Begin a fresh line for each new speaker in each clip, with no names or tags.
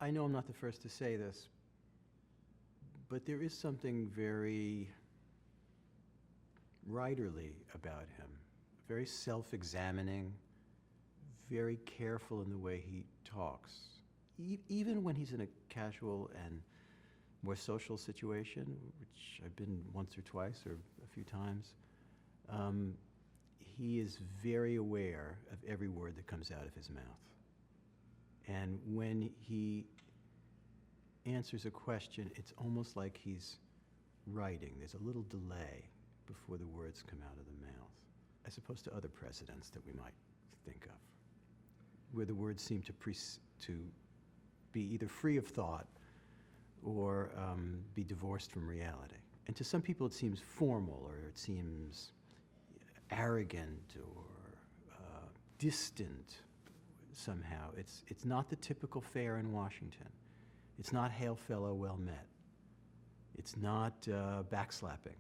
I know I'm not the first to say this, but there is something very writerly about him, very self-examining, very careful in the way he talks. Even when he's in a casual and more social situation, which I've been once or twice or a few times, he is very aware of every word that comes out of his mouth. And when he answers a question, it's almost like he's writing. There's a little delay before the words come out of the mouth, as opposed to other presidents that we might think of, where the words seem to be either free of thought or be divorced from reality. And to some people it seems formal, or it seems arrogant or distant somehow. It's not the typical fare in Washington. It's not hail fellow, well met. It's not backslapping.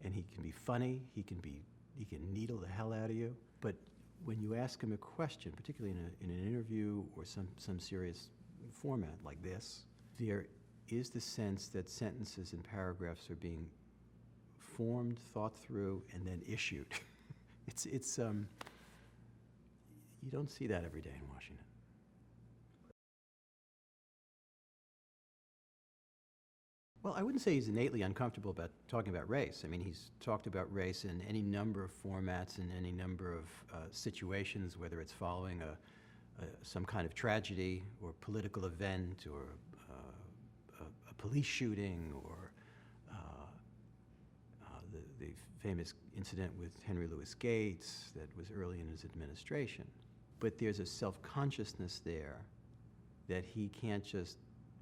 And he can be funny, he can needle the hell out of you, but when you ask him a question, particularly in an interview or some serious format like this, there is the sense that sentences and paragraphs are being formed, thought through, and then issued. You don't see that every day in Washington. Well, I wouldn't say he's innately uncomfortable about talking about race. I mean, he's talked about race in any number of formats, in any number of situations, whether it's following some kind of tragedy or political event or a police shooting or the famous incident with Henry Louis Gates that was early in his administration. But there's a self-consciousness there that he can't just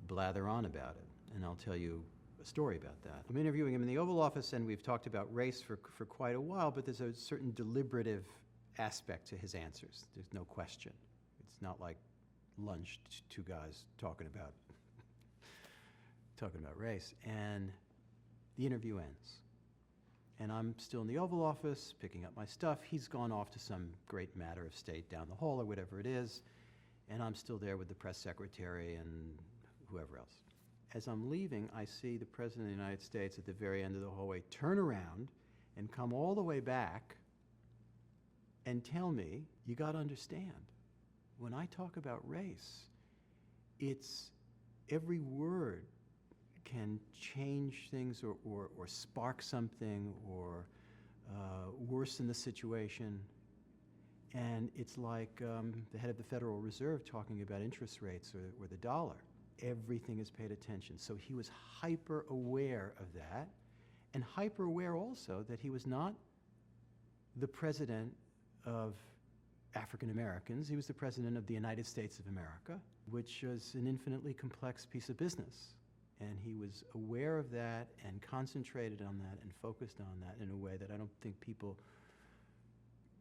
blather on about it. And I'll tell you a story about that. I'm interviewing him in the Oval Office, and we've talked about race for quite a while, but there's a certain deliberative aspect to his answers. There's no question. It's not like lunch, two guys talking about race. And the interview ends. And I'm still in the Oval Office, picking up my stuff. He's gone off to some great matter of state down the hall or whatever it is, and I'm still there with the press secretary and whoever else. As I'm leaving, I see the President of the United States at the very end of the hallway turn around and come all the way back and tell me, you got to understand, when I talk about race, it's every word can change things or spark something or worsen the situation. And it's like the head of the Federal Reserve talking about interest rates or the dollar. Everything is paid attention. So he was hyper aware of that, and hyper aware also that he was not the president of African Americans. He was the president of the United States of America, which was an infinitely complex piece of business. And he was aware of that and concentrated on that and focused on that in a way that I don't think people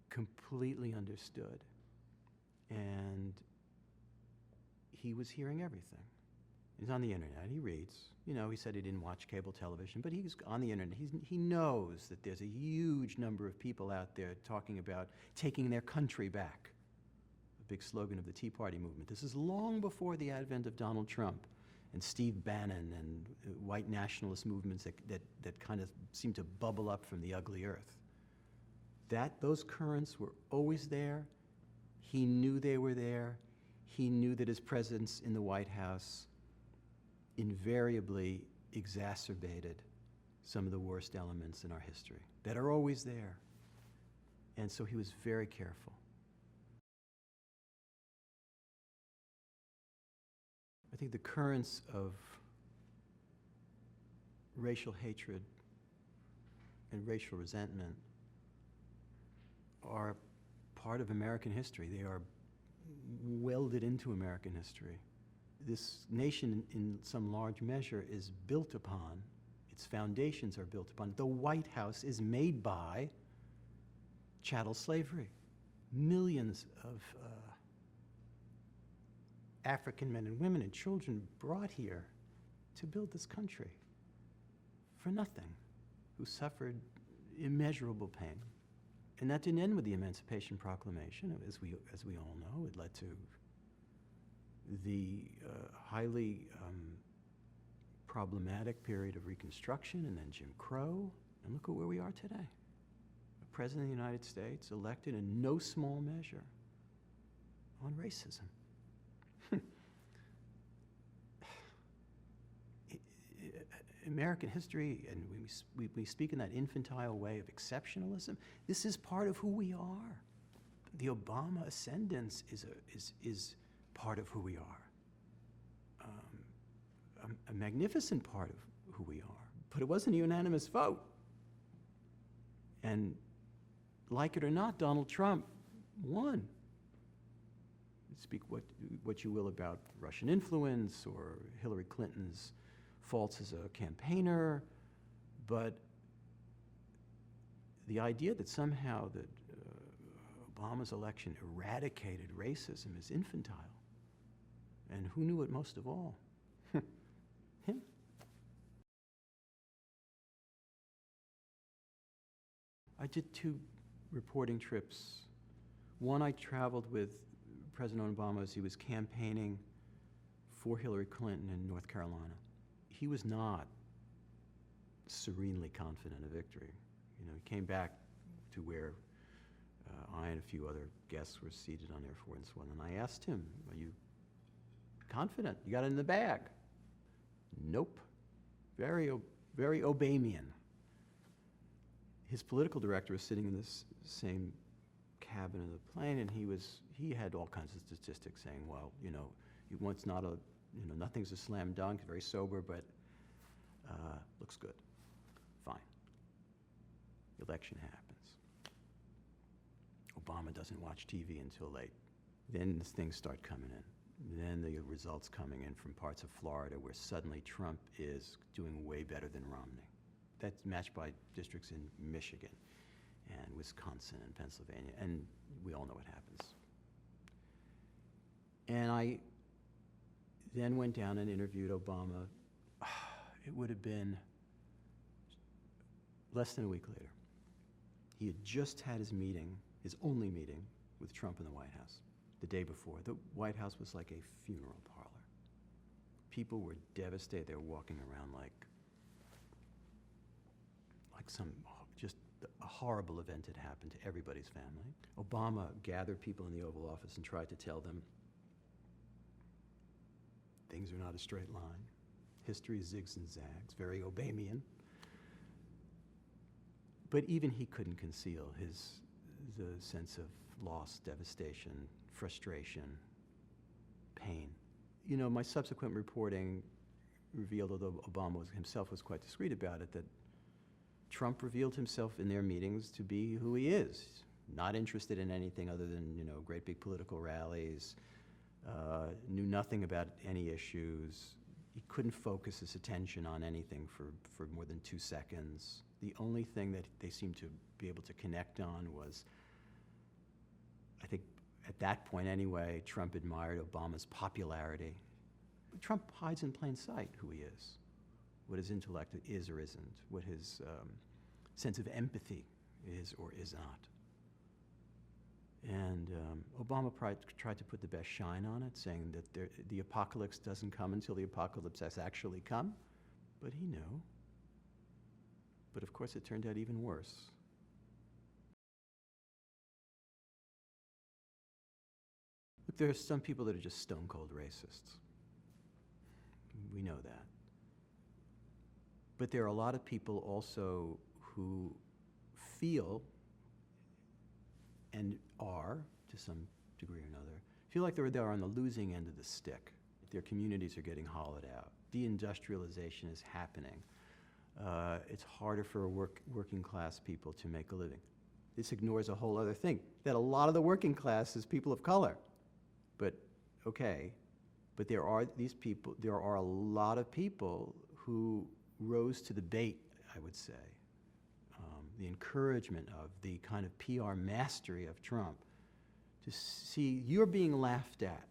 completely understood. And he was hearing everything. He's on the internet, he reads. You know, he said he didn't watch cable television, but he's on the internet. He knows that there's a huge number of people out there talking about taking their country back, a big slogan of the Tea Party movement. This is long before the advent of Donald Trump and Steve Bannon and white nationalist movements that kind of seem to bubble up from the ugly earth. Those currents were always there. He knew they were there. He knew that his presence in the White House invariably exacerbated some of the worst elements in our history that are always there. And so he was very careful. I think the currents of racial hatred and racial resentment are part of American history. They are welded into American history. This nation, in some large measure, is built upon, its foundations are built upon. The White House is made by chattel slavery. Millions of African men and women and children brought here to build this country for nothing, who suffered immeasurable pain. And that didn't end with the Emancipation Proclamation. As we all know, it led to the highly problematic period of Reconstruction, and then Jim Crow, and look at where we are today. A president of the United States elected in no small measure on racism. American history, and we speak in that infantile way of exceptionalism. This is part of who we are. The Obama ascendance is part of who we are. A magnificent part of who we are. But it wasn't a unanimous vote. And like it or not, Donald Trump won. Speak what you will about Russian influence or Hillary Clinton's faults as a campaigner, but the idea that somehow that Obama's election eradicated racism is infantile. And who knew it most of all? Him. I did 2 reporting trips. One, I traveled with President Obama as he was campaigning for Hillary Clinton in North Carolina. He was not serenely confident of victory. You know, he came back to where I and a few other guests were seated on Air Force One, and I asked him, "Are you confident? You got it in the bag?" Nope. Very Obamian. His political director was sitting in this same cabin of the plane, and he had all kinds of statistics saying, well, you know, it's not a, you know, nothing's a slam dunk, very sober, but looks good. Fine. Election happens. Obama doesn't watch TV until late. Then things start coming in. Then the results coming in from parts of Florida where suddenly Trump is doing way better than Romney. That's matched by districts in Michigan and Wisconsin and Pennsylvania, and we all know what happens. And I then went down and interviewed Obama. It would have been less than a week later. He had just had his meeting, his only meeting, with Trump in the White House the day before. The White House was like a funeral parlor. People were devastated. They were walking around like some, just a horrible event had happened to everybody's family. Obama gathered people in the Oval Office and tried to tell them things are not a straight line. History zigs and zags, very Obamian. But even he couldn't conceal the sense of loss, devastation, frustration, pain. You know, my subsequent reporting revealed, although Obama himself was quite discreet about it, that Trump revealed himself in their meetings to be who he is, not interested in anything other than, you know, great big political rallies, knew nothing about any issues. He couldn't focus his attention on anything for more than 2 seconds. The only thing that they seemed to be able to connect on was, I think at that point anyway, Trump admired Obama's popularity. Trump hides in plain sight who he is, what his intellect is or isn't, what his sense of empathy is or is not. And Obama tried to put the best shine on it, saying that the apocalypse doesn't come until the apocalypse has actually come. But he knew. But of course, it turned out even worse. Look, there are some people that are just stone cold racists. We know that. But there are a lot of people also who feel and are, to some degree or another, feel like they're on the losing end of the stick. Their communities are getting hollowed out. Deindustrialization is happening. It's harder for working class people to make a living. This ignores a whole other thing, that a lot of the working class is people of color. But, okay, but there are a lot of people who rose to the bait, I would say. The encouragement of the kind of PR mastery of Trump to see you're being laughed at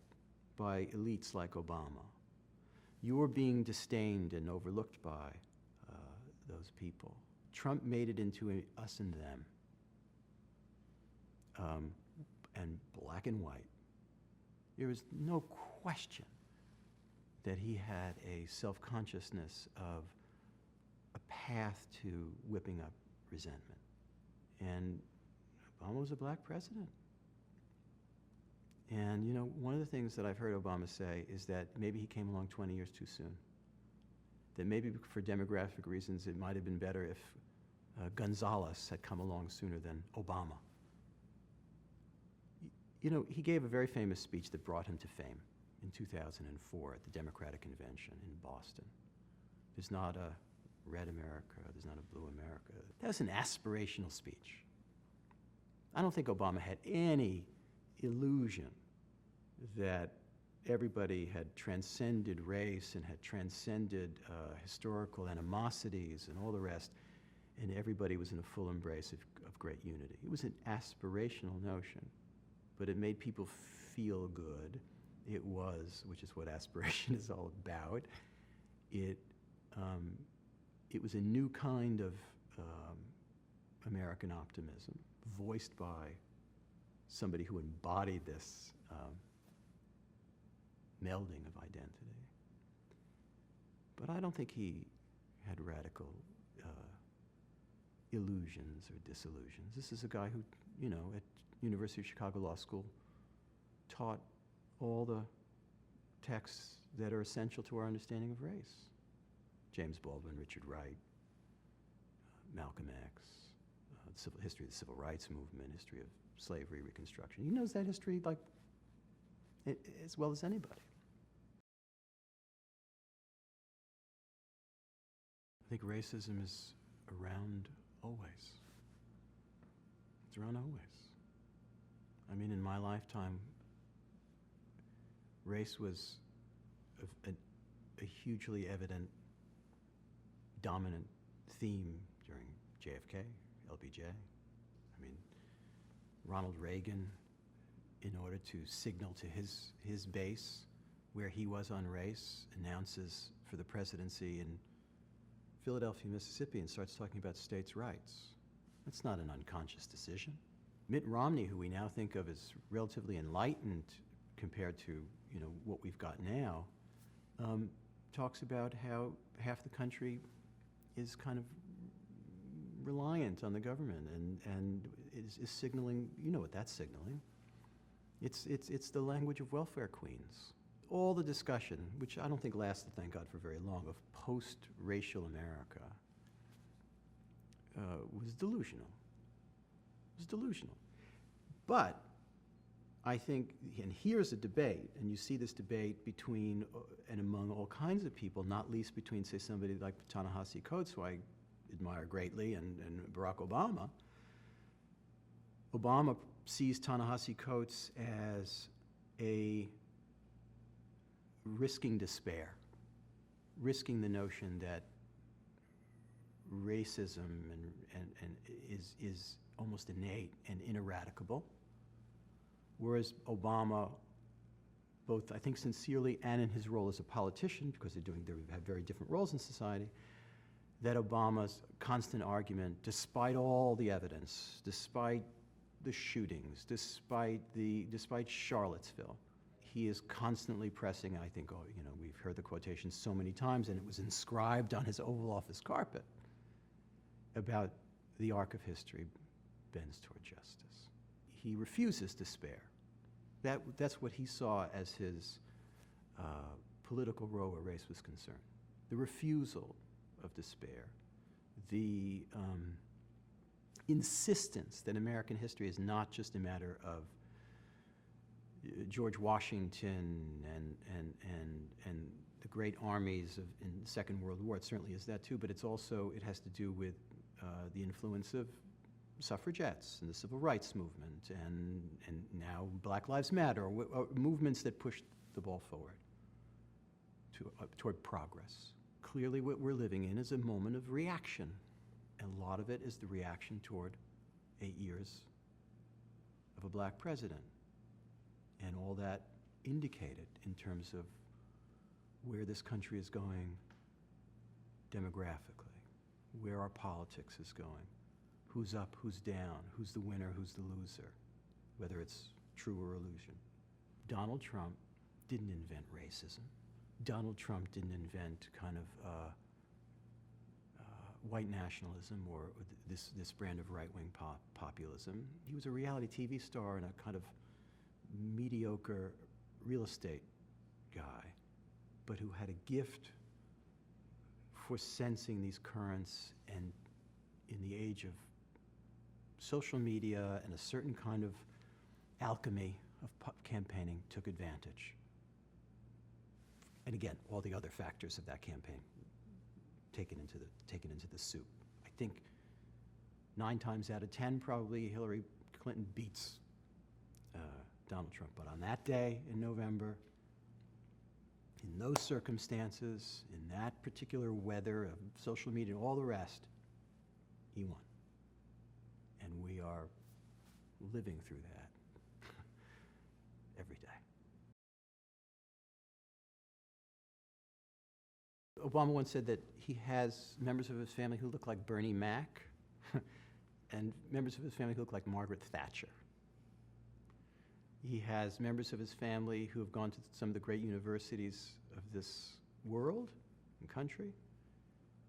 by elites like Obama. You're being disdained and overlooked by those people. Trump made it into us and them, and black and white. There was no question that he had a self-consciousness of a path to whipping up resentment. And Obama was a black president. And, you know, one of the things that I've heard Obama say is that maybe he came along 20 years too soon. That maybe for demographic reasons it might have been better if Gonzalez had come along sooner than Obama. You know, he gave a very famous speech that brought him to fame in 2004 at the Democratic Convention in Boston. There's not a red America, there's not a blue America. That was an aspirational speech. I don't think Obama had any illusion that everybody had transcended race and had transcended historical animosities and all the rest, and everybody was in a full embrace of great unity. It was an aspirational notion, but it made people feel good. It was, which is what aspiration is all about, it was a new kind of American optimism, voiced by somebody who embodied this melding of identity. But I don't think he had radical illusions or disillusions. This is a guy who, you know, at University of Chicago Law School taught all the texts that are essential to our understanding of race. James Baldwin, Richard Wright, Malcolm X, history of the civil rights movement, history of slavery, Reconstruction. He knows that history like as well as anybody. I think racism is around always. It's around always. I mean, in my lifetime, race was a hugely evident, dominant theme during JFK, LBJ. I mean, Ronald Reagan, in order to signal to his base where he was on race, announces for the presidency in Philadelphia, Mississippi, and starts talking about states' rights. That's not an unconscious decision. Mitt Romney, who we now think of as relatively enlightened compared to, you know, what we've got now, talks about how half the country is kind of reliant on the government and is signaling, you know what that's signaling. It's the language of welfare queens. All the discussion, which I don't think lasted, thank God, for very long, of post-racial America was delusional. It was delusional. But I think, and here's a debate, and you see this debate between and among all kinds of people, not least between, say, somebody like Ta-Nehisi Coates, who I admire greatly, and Barack Obama. Obama sees Ta-Nehisi Coates as a risking despair, risking the notion that racism is almost innate and ineradicable, whereas Obama, both I think sincerely and in his role as a politician, because they have very different roles in society, that Obama's constant argument, despite all the evidence, despite the shootings, despite Charlottesville, he is constantly pressing, I think, oh, you know, we've heard the quotation so many times, and it was inscribed on his Oval Office carpet, about the arc of history bends toward justice. He refuses despair. That's what he saw as his political role where race was concerned. The refusal of despair, the insistence that American history is not just a matter of George Washington and the great armies in the Second World War. It certainly is that too, but it has to do with the influence of suffragettes and the civil rights movement and now Black Lives Matter, or movements that pushed the ball forward toward progress. Clearly what we're living in is a moment of reaction, and a lot of it is the reaction toward 8 years of a black president and all that indicated in terms of where this country is going demographically, where our politics is going, who's up, who's down, who's the winner, who's the loser, whether it's true or illusion. Donald Trump didn't invent racism. Donald Trump didn't invent kind of white nationalism or this brand of right-wing populism. He was a reality TV star and a kind of mediocre real estate guy, but who had a gift for sensing these currents, and in the age of social media and a certain kind of alchemy of campaigning, took advantage. And again, all the other factors of that campaign taken into the soup. I think 9 times out of 10, probably Hillary Clinton beats Donald Trump. But on that day in November, in those circumstances, in that particular weather of social media and all the rest, he won. And we are living through that every day. Obama once said that he has members of his family who look like Bernie Mac and members of his family who look like Margaret Thatcher. He has members of his family who have gone to some of the great universities of this world and country,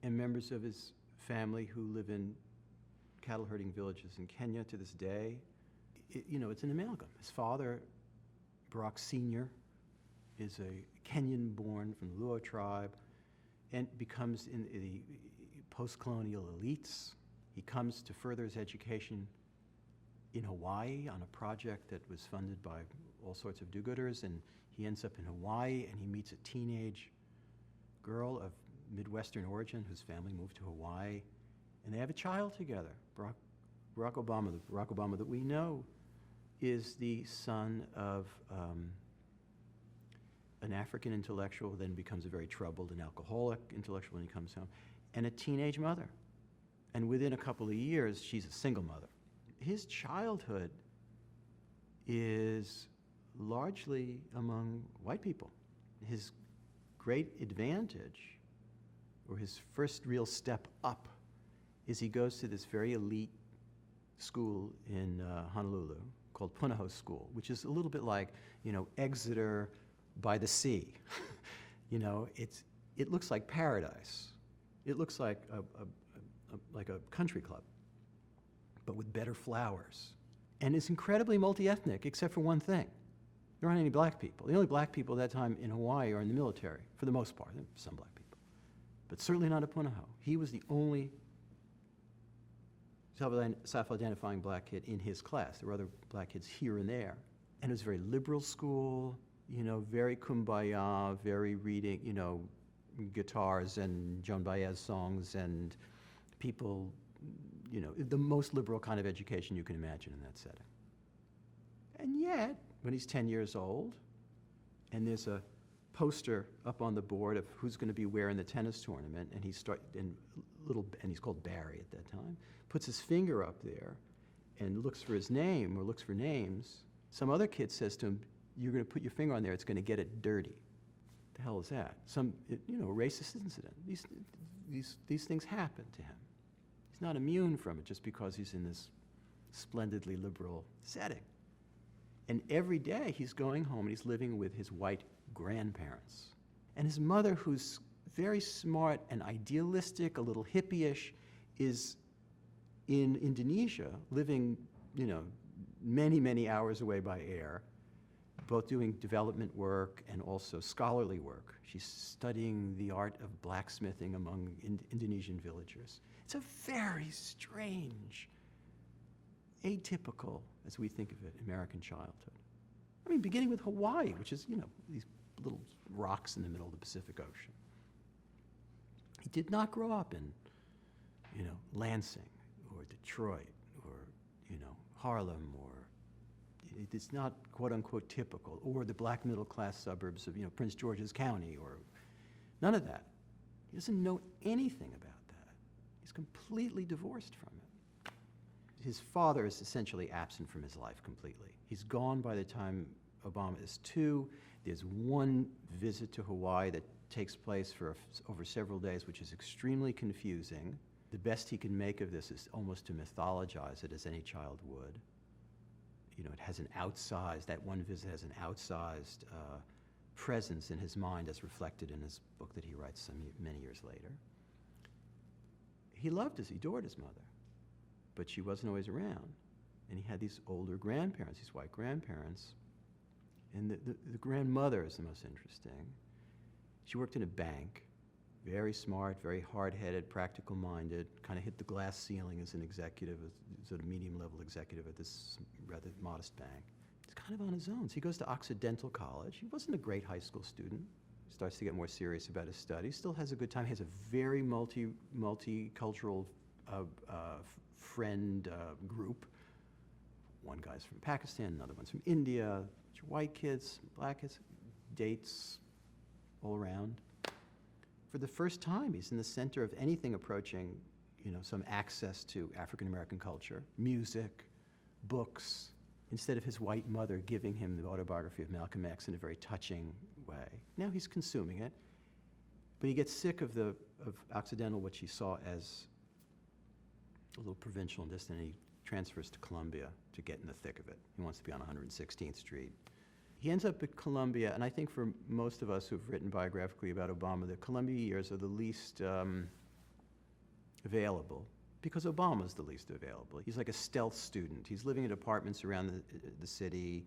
and members of his family who live in cattle herding villages in Kenya to this day. It's an amalgam. His father, Barack Sr., is a Kenyan-born from the Luo tribe, and becomes in the post-colonial elites. He comes to further his education in Hawaii on a project that was funded by all sorts of do-gooders, and he ends up in Hawaii, and he meets a teenage girl of Midwestern origin whose family moved to Hawaii, and they have a child together. Barack Obama that we know is the son of an African intellectual who then becomes a very troubled and alcoholic intellectual when he comes home, and a teenage mother. And within a couple of years, she's a single mother. His childhood is largely among white people. His great advantage, or his first real step up, is he goes to this very elite school in Honolulu called Punahou School, which is a little bit like, Exeter by the sea. It looks like paradise. It looks like a country club, but with better flowers. And it's incredibly multi-ethnic, except for one thing. There aren't any black people. The only black people at that time in Hawaii are in the military, for the most part. There are some black people, but certainly not at Punahou. He was the only self-identifying black kid in his class. There were other black kids here and there. And it was a very liberal school, very kumbaya, very reading, guitars and Joan Baez songs, and people, the most liberal kind of education you can imagine in that setting. And yet, when he's 10 years old, and there's a poster up on the board of who's going to be where in the tennis tournament, and and he's called Barry at that time, puts his finger up there and looks for his name or looks for names. Some other kid says to him, "You're going to put your finger on there, it's going to get it dirty." The hell is that? Racist incident. These things happen to him. He's not immune from it just because he's in this splendidly liberal setting. And every day he's going home and he's living with his white grandparents. And his mother, who's very smart and idealistic, a little hippie-ish, is in Indonesia, living, many, many hours away by air, both doing development work and also scholarly work. She's studying the art of blacksmithing among Indonesian villagers. It's a very strange, atypical, as we think of it, American childhood. I mean, beginning with Hawaii, which is, these little rocks in the middle of the Pacific Ocean. He did not grow up in, Lansing or Detroit or, Harlem, or it's not quote unquote typical, or the black middle class suburbs of, Prince George's County, or none of that. He doesn't know anything about that. He's completely divorced from it. His father is essentially absent from his life completely. He's gone by the time Obama is 2. There's one visit to Hawaii that takes place for over several days, which is extremely confusing. The best he can make of this is almost to mythologize it, as any child would. it has an outsized, that one visit has an outsized presence in his mind as reflected in his book that he writes many years later. He adored his mother, but she wasn't always around. And he had these older grandparents, these white grandparents. And the grandmother is the most interesting. She worked in a bank, very smart, very hard-headed, practical-minded, kind of hit the glass ceiling as an executive, a sort of medium-level executive at this rather modest bank. He's kind of on his own. So he goes to Occidental College. He wasn't a great high school student. He starts to get more serious about his studies. Still has a good time. He has a very multicultural friend group. One guy's from Pakistan, another one's from India, white kids, black kids, dates all around. For the first time, he's in the center of anything approaching, some access to African American culture, music, books, instead of his white mother giving him the autobiography of Malcolm X in a very touching way. Now he's consuming it, but he gets sick of Occidental, which he saw as a little provincial and distant, and he transfers to Columbia to get in the thick of it. He wants to be on 116th Street. He ends up at Columbia, and I think for most of us who've written biographically about Obama, the Columbia years are the least available, because Obama's the least available. He's like a stealth student. He's living in apartments around the city.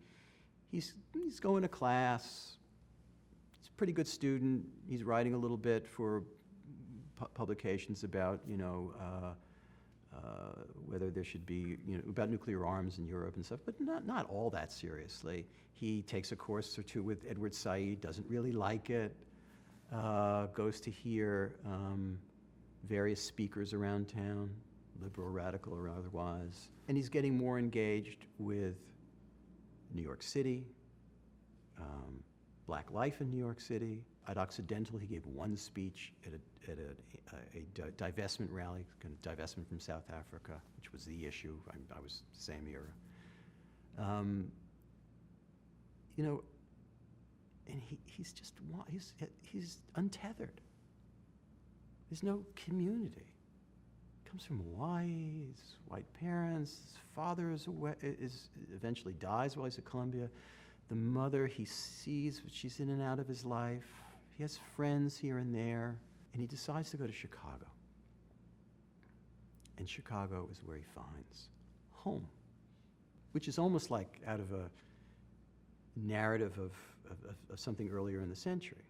He's going to class. He's a pretty good student. He's writing a little bit for publications about, whether there should be, about nuclear arms in Europe and stuff, but not all that seriously. He takes a course or two with Edward Said, doesn't really like it, goes to hear various speakers around town, liberal, radical, or otherwise, and he's getting more engaged with New York City, black life in New York City. At Occidental, he gave one speech at a divestment rally, kind of divestment from South Africa, which was the issue. I was the same era. And he's untethered. There's no community. He comes from Hawaii, his white parents, his father eventually dies while he's at Columbia. The mother he sees, but she's in and out of his life. He has friends here and there, and he decides to go to Chicago. And Chicago is where he finds home, which is almost like out of a narrative of something earlier in the century,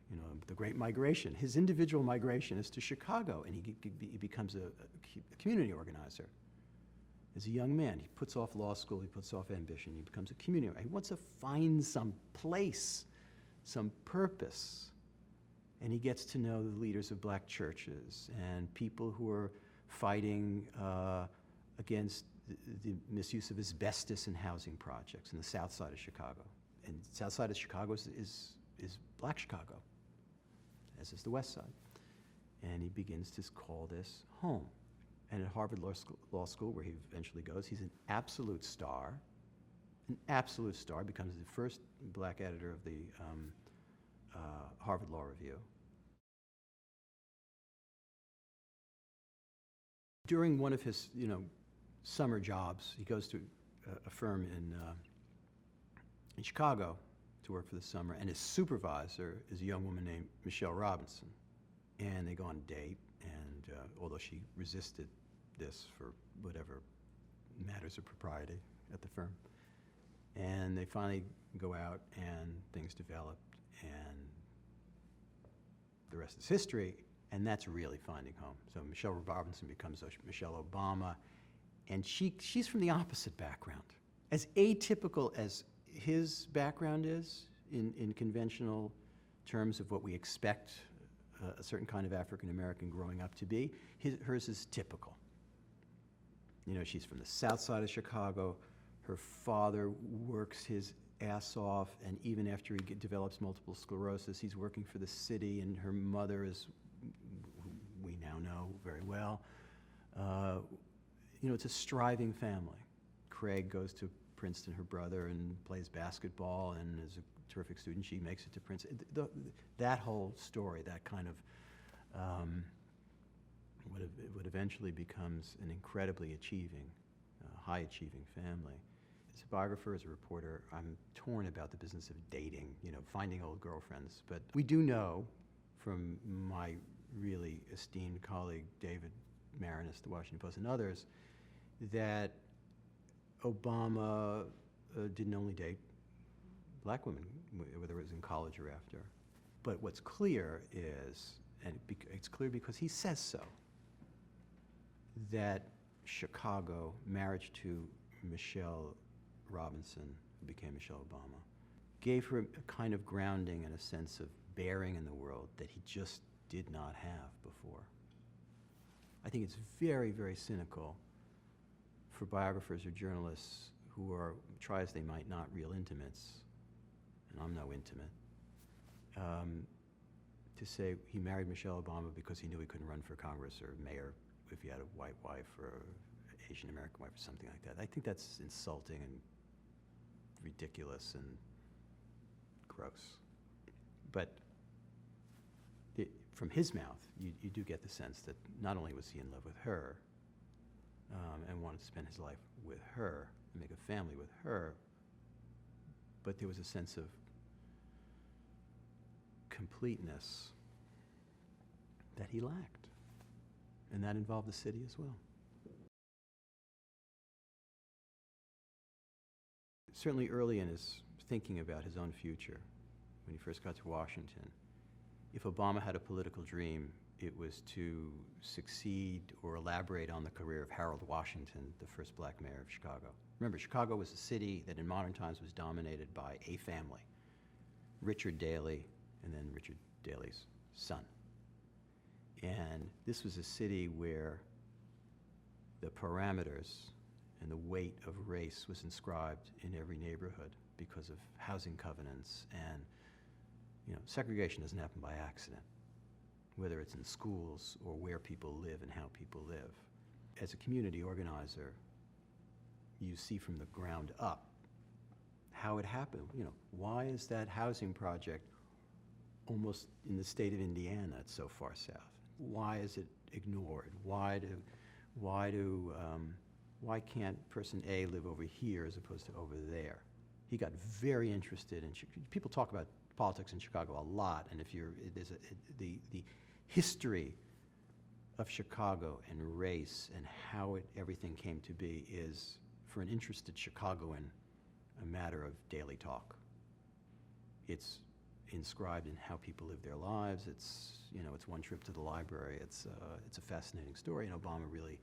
the Great Migration. His individual migration is to Chicago, and he becomes a community organizer. As a young man, he puts off law school, he puts off ambition, he becomes a community organizer. He wants to find some place, some purpose. And he gets to know the leaders of black churches and people who are fighting against the misuse of asbestos in housing projects in the south side of Chicago. And the south side of Chicago is black Chicago, as is the west side. And he begins to call this home. And at Harvard Law School, where he eventually goes, he's an absolute star. Becomes the first black editor of the Harvard Law Review. During one of his, summer jobs, he goes to a firm in Chicago to work for the summer, and his supervisor is a young woman named Michelle Robinson. And they go on a date, and although she resisted this for whatever matters of propriety at the firm, and they finally go out, and things develop, and the rest is history, and that's really finding home. So Michelle Robinson becomes Michelle Obama, and she's from the opposite background. As atypical as his background is in conventional terms of what we expect a certain kind of African American growing up to be, hers is typical. She's from the south side of Chicago. Her father works his ass off, and even after he develops multiple sclerosis, he's working for the city, and her mother is, who we now know very well. It's a striving family. Craig goes to Princeton, her brother, and plays basketball and is a terrific student. She makes it to Princeton. That whole story, that kind of what eventually becomes an incredibly achieving, high-achieving family. As a biographer, as a reporter, I'm torn about the business of dating, finding old girlfriends. But we do know from my really esteemed colleague, David Marinus, the Washington Post, and others, that Obama didn't only date black women, whether it was in college or after. But what's clear is, and it's clear because he says so, that Chicago, marriage to Michelle Robinson, who became Michelle Obama, gave her a kind of grounding and a sense of bearing in the world that he just did not have before. I think it's very, very cynical for biographers or journalists who are, try as they might, not real intimates, and I'm no intimate, to say he married Michelle Obama because he knew he couldn't run for Congress or mayor if he had a white wife or an Asian American wife or something like that. I think that's insulting and ridiculous and gross. But from his mouth, you do get the sense that not only was he in love with her and wanted to spend his life with her and make a family with her, but there was a sense of completeness that he lacked. And that involved the city as well. Certainly early in his thinking about his own future, when he first got to Washington, if Obama had a political dream, it was to succeed or elaborate on the career of Harold Washington, the first black mayor of Chicago. Remember, Chicago was a city that in modern times was dominated by a family, Richard Daley, and then Richard Daley's son. And this was a city where the parameters and the weight of race was inscribed in every neighborhood because of housing covenants, and segregation doesn't happen by accident, whether it's in schools or where people live and how people live. As a community organizer, you see from the ground up how it happened. Why is that housing project almost in the state of Indiana? It's so far south. Why is it ignored? Why can't person A live over here as opposed to over there? He got very interested in, people talk about politics in Chicago a lot, and if the history of Chicago and race and how everything came to be is, for an interested Chicagoan, a matter of daily talk. It's inscribed in how people live their lives. It's one trip to the library. It's a fascinating story, and Obama really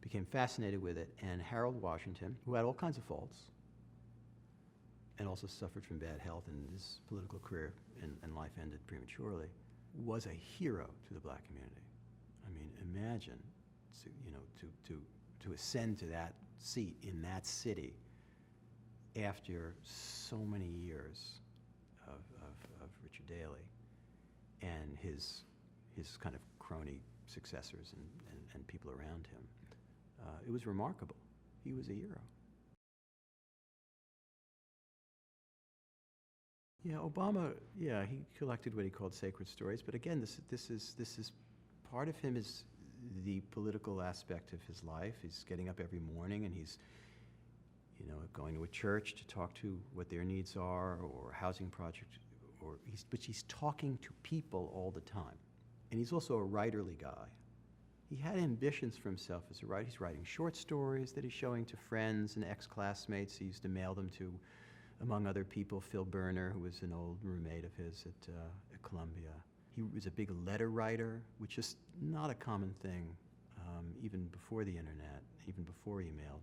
became fascinated with it. And Harold Washington, who had all kinds of faults and also suffered from bad health, and his political career and life ended prematurely, was a hero to the black community. I mean, imagine to ascend to that seat in that city after so many years of Richard Daley and his kind of crony successors and people around him. It was remarkable. He was a hero. Yeah, Obama, he collected what he called sacred stories, but again, this is part of him is the political aspect of his life. He's getting up every morning and he's going to a church to talk to what their needs are, or a housing project, but he's talking to people all the time. And he's also a writerly guy. He had ambitions for himself as a writer. He's writing short stories that he's showing to friends and ex-classmates. He used to mail them to, among other people, Phil Berner, who was an old roommate of his at Columbia. He was a big letter writer, which is not a common thing, even before the internet, even before email,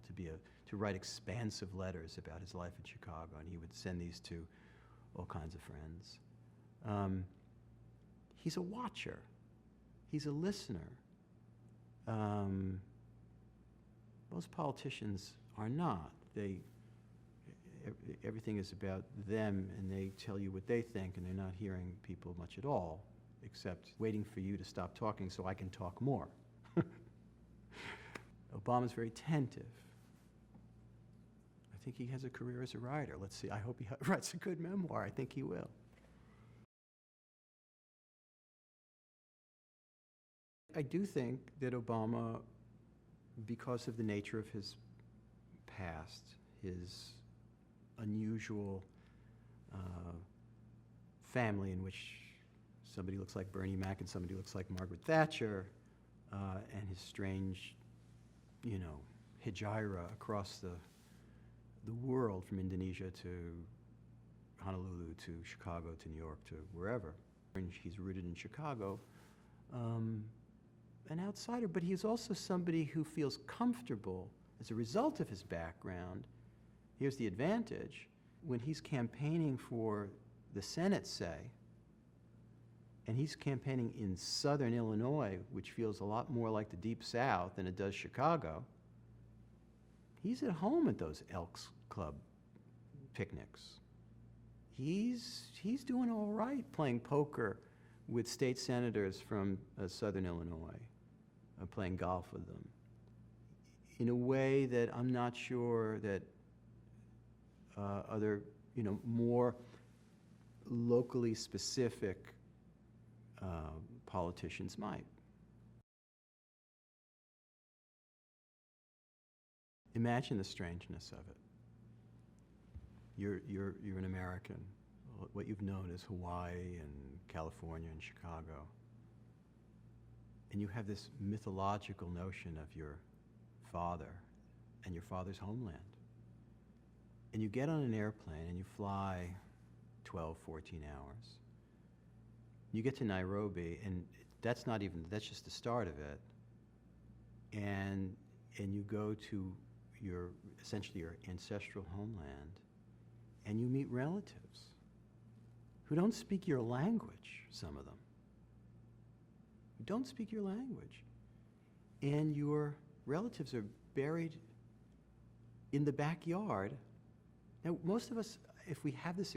to write expansive letters about his life in Chicago, and he would send these to all kinds of friends. He's a watcher. He's a listener. Most politicians are not. Everything is about them, and they tell you what they think, and they're not hearing people much at all, except waiting for you to stop talking so I can talk more. Obama's very attentive. I think he has a career as a writer. Let's see, I hope he writes a good memoir. I think he will. I do think that Obama, because of the nature of his past, his unusual family in which somebody looks like Bernie Mac and somebody looks like Margaret Thatcher, and his strange, hijira across the world from Indonesia to Honolulu to Chicago to New York to wherever. He's rooted in Chicago, an outsider, but he's also somebody who feels comfortable as a result of his background. Here's the advantage. When he's campaigning for the Senate, say, and he's campaigning in southern Illinois, which feels a lot more like the Deep South than it does Chicago, he's at home at those Elks Club picnics. He's doing all right playing poker with state senators from southern Illinois, playing golf with them, in a way that I'm not sure that other, more locally specific politicians might. Imagine the strangeness of it. You're an American. What you've known is Hawaii and California and Chicago. And you have this mythological notion of your father and your father's homeland. And you get on an airplane and you fly 12, 14 hours. You get to Nairobi, and that's just the start of it. And you go to essentially your ancestral homeland, and you meet relatives who don't speak your language, some of them. Who don't speak your language. And your relatives are buried in the backyard. Now, most of us, if we have this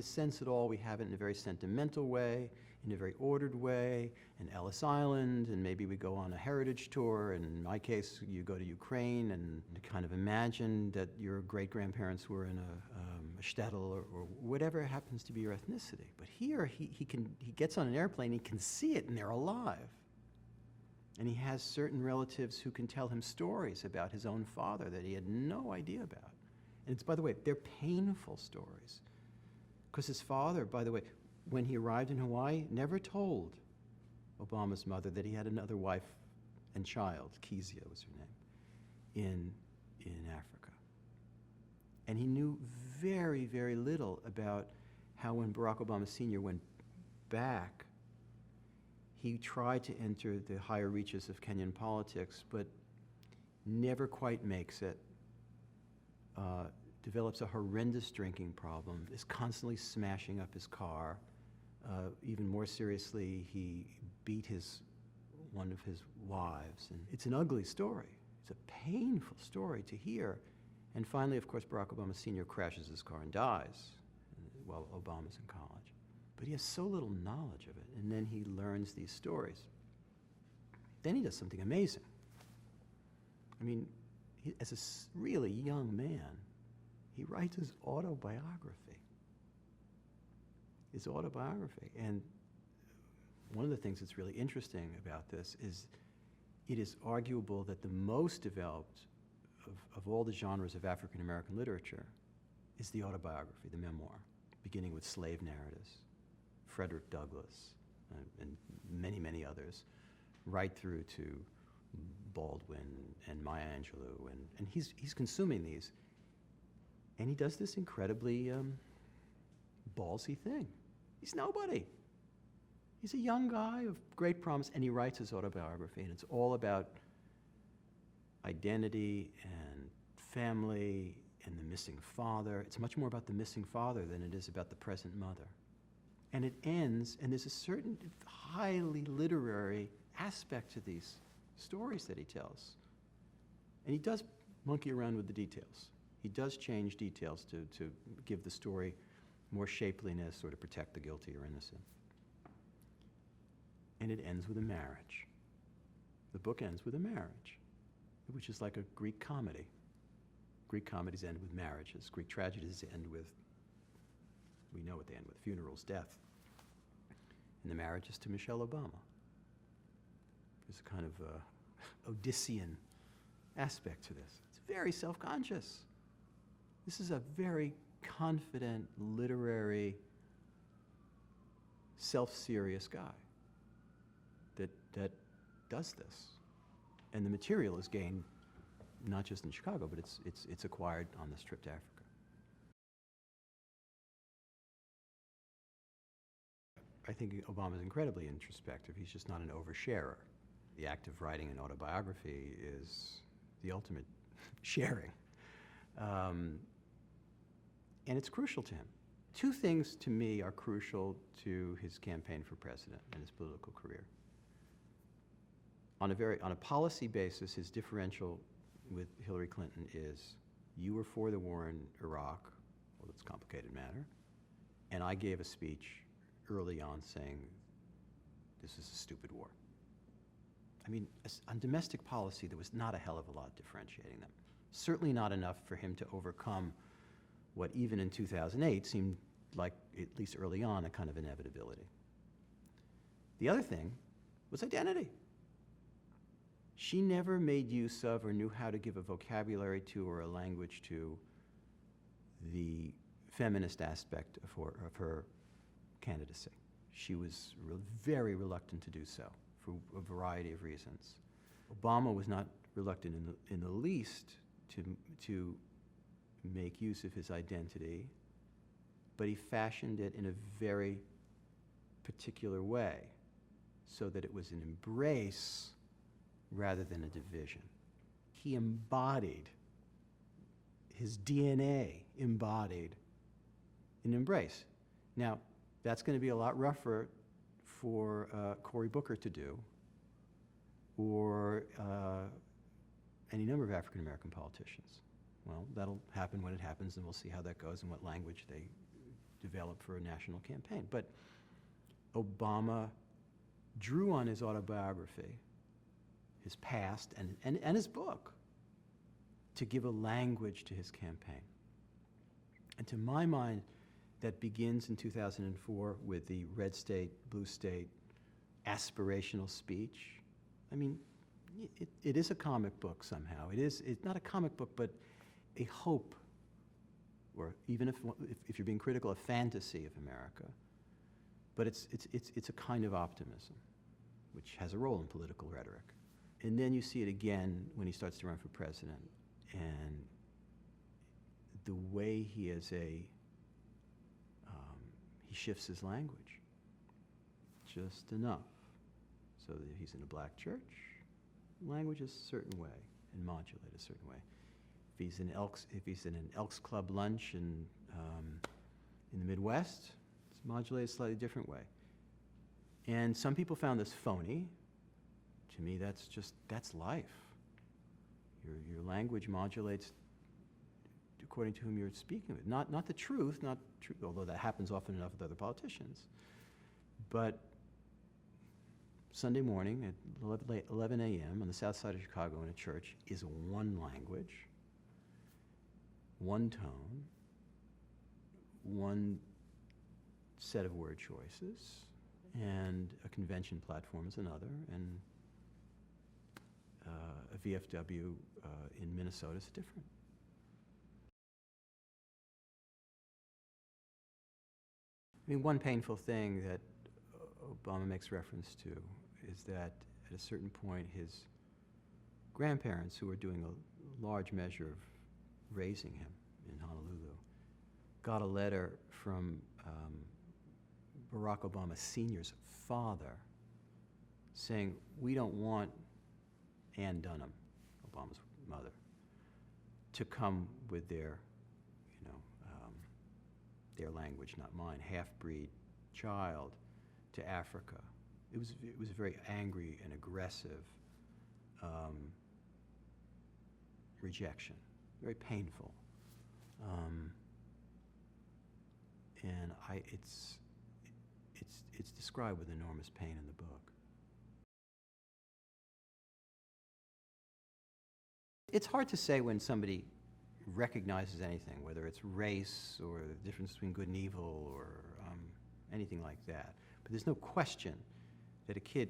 sense at all, we have it in a very sentimental way, in a very ordered way, in Ellis Island, and maybe we go on a heritage tour, and in my case, you go to Ukraine and kind of imagine that your great-grandparents were in a shtetl or whatever happens to be your ethnicity. But here, he gets on an airplane, he can see it, and they're alive. And he has certain relatives who can tell him stories about his own father that he had no idea about. And it's, by the way, they're painful stories. Because his father, by the way, when he arrived in Hawaii, never told Obama's mother that he had another wife and child, Kezia was her name, in Africa. And he knew very, very little about how when Barack Obama Sr. went back, he tried to enter the higher reaches of Kenyan politics, but never quite makes it. Develops a horrendous drinking problem, is constantly smashing up his car. Even more seriously, he beat one of his wives. And it's an ugly story. It's a painful story to hear. And finally, of course, Barack Obama Sr. crashes his car and dies while Obama's in college. But he has so little knowledge of it, and then he learns these stories. Then he does something amazing. I mean, as a really young man, he writes his autobiography. And one of the things that's really interesting about this is it is arguable that the most developed of all the genres of African American literature is the autobiography, the memoir, beginning with slave narratives, Frederick Douglass, and many, many others, right through to Baldwin and Maya Angelou, and he's consuming these. And he does this incredibly ballsy thing. He's nobody. He's a young guy of great promise, and he writes his autobiography, and it's all about identity and family and the missing father. It's much more about the missing father than it is about the present mother. And it ends, and there's a certain highly literary aspect to these stories that he tells. And he does monkey around with the details. He does change details to give the story more shapeliness or to protect the guilty or innocent. And it ends with a marriage. The book ends with a marriage, which is like a Greek comedy. Greek comedies end with marriages. Greek tragedies end with, we know what they end with, funerals, death. And the marriage is to Michelle Obama. There's a kind of Odyssean aspect to this. It's very self-conscious. This is a very confident, literary, self-serious guy that does this. And the material is gained not just in Chicago, but it's acquired on this trip to Africa. I think Obama's incredibly introspective. He's just not an oversharer. The act of writing an autobiography is the ultimate sharing. And it's crucial to him. Two things to me are crucial to his campaign for president and his political career. On a policy basis, his differential with Hillary Clinton is, you were for the war in Iraq, well, it's a complicated matter, and I gave a speech early on saying, this is a stupid war. I mean, on domestic policy, there was not a hell of a lot differentiating them. Certainly not enough for him to overcome what even in 2008 seemed like, at least early on, a kind of inevitability. The other thing was identity. She never made use of or knew how to give a vocabulary to or a language to the feminist aspect of her candidacy. She was very reluctant to do so for a variety of reasons. Obama was not reluctant in the least to make use of his identity, but he fashioned it in a very particular way so that it was an embrace rather than a division. He embodied, his DNA embodied an embrace. Now, that's going to be a lot rougher for Cory Booker to do, or any number of African American politicians. Well, that'll happen when it happens, and we'll see how that goes and what language they develop for a national campaign. But Obama drew on his autobiography, his past, and his book to give a language to his campaign. And to my mind, that begins in 2004 with the red state, blue state aspirational speech. I mean, it is a comic book somehow. It's not a comic book, but a hope, or even if you're being critical, a fantasy of America. But it's a kind of optimism, which has a role in political rhetoric. And then you see it again when he starts to run for president, and the way he shifts his language just enough so that if he's in a black church, language is a certain way and modulate a certain way. If he's in an Elks Club lunch in the Midwest, it's modulated a slightly different way. And some people found this phony. To me, that's life. Your language modulates according to whom you're speaking with. Not the truth, although that happens often enough with other politicians. But Sunday morning at 11 a.m. on the south side of Chicago in a church is one language, one tone, one set of word choices, and a convention platform is another, and a VFW in Minnesota is different. I mean, one painful thing that Obama makes reference to is that at a certain point his grandparents, who were doing a large measure of raising him in Honolulu, got a letter from Barack Obama Sr.'s father saying, we don't want Ann Dunham, Obama's mother, to come with their language, not mine, half-breed child to Africa. It was a very angry and aggressive rejection, very painful. And it's described with enormous pain in the book. It's hard to say when somebody recognizes anything, whether it's race or the difference between good and evil or anything like that. But there's no question that a kid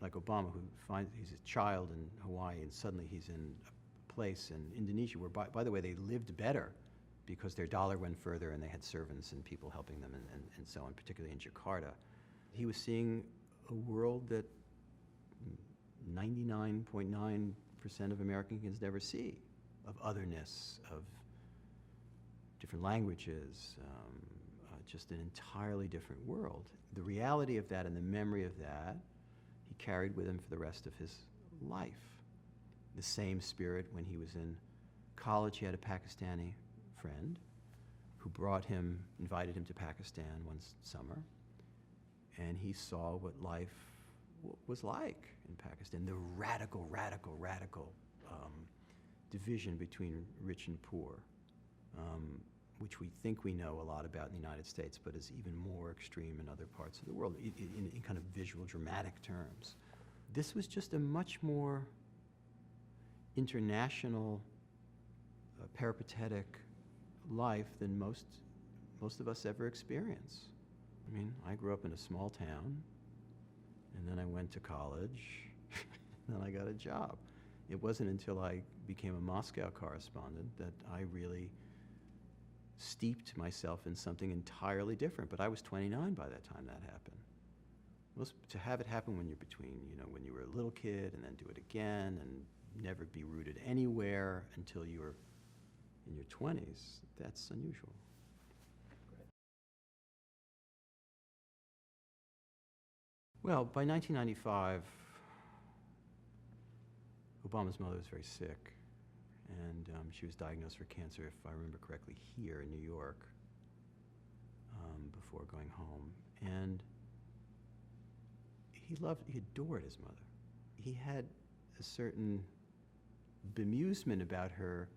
like Obama, who finds he's a child in Hawaii and suddenly he's in a place in Indonesia where, by the way, they lived better because their dollar went further and they had servants and people helping them and so on, particularly in Jakarta. He was seeing a world that 99.9% of Americans never see, of otherness, of different languages, just an entirely different world. The reality of that and the memory of that, he carried with him for the rest of his life. The same spirit when he was in college. He had a Pakistani friend who invited him to Pakistan one summer, and he saw what life was like in Pakistan, the radical division between rich and poor, which we think we know a lot about in the United States, but is even more extreme in other parts of the world, in kind of visual, dramatic terms. This was just a much more international, peripatetic life than most of us ever experience. I mean, I grew up in a small town, and then I went to college, and then I got a job. It wasn't until I became a Moscow correspondent that I really steeped myself in something entirely different. But I was 29 by that time that happened. To have it happen when you're when you were a little kid and then do it again and never be rooted anywhere until you were in your 20s, that's unusual. Well, by 1995, Obama's mother was very sick, and she was diagnosed for cancer, if I remember correctly, here in New York, before going home. And he adored his mother. He had a certain bemusement about her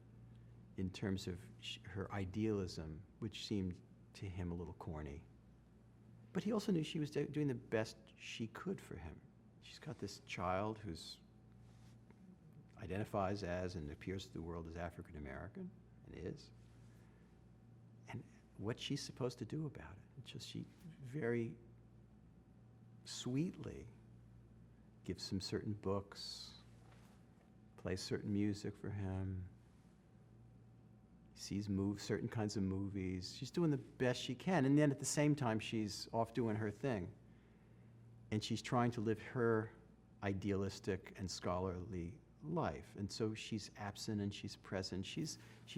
in terms of her idealism, which seemed to him a little corny. But he also knew she was doing the best she could for him. She's got this child who's identifies as and appears to the world as African American, and is. And what she's supposed to do about it? It's just she very sweetly gives him certain books, plays certain music for him, sees certain kinds of movies. She's doing the best she can, and then at the same time she's off doing her thing. And she's trying to live her idealistic and scholarly life. And so she's absent and she's present. She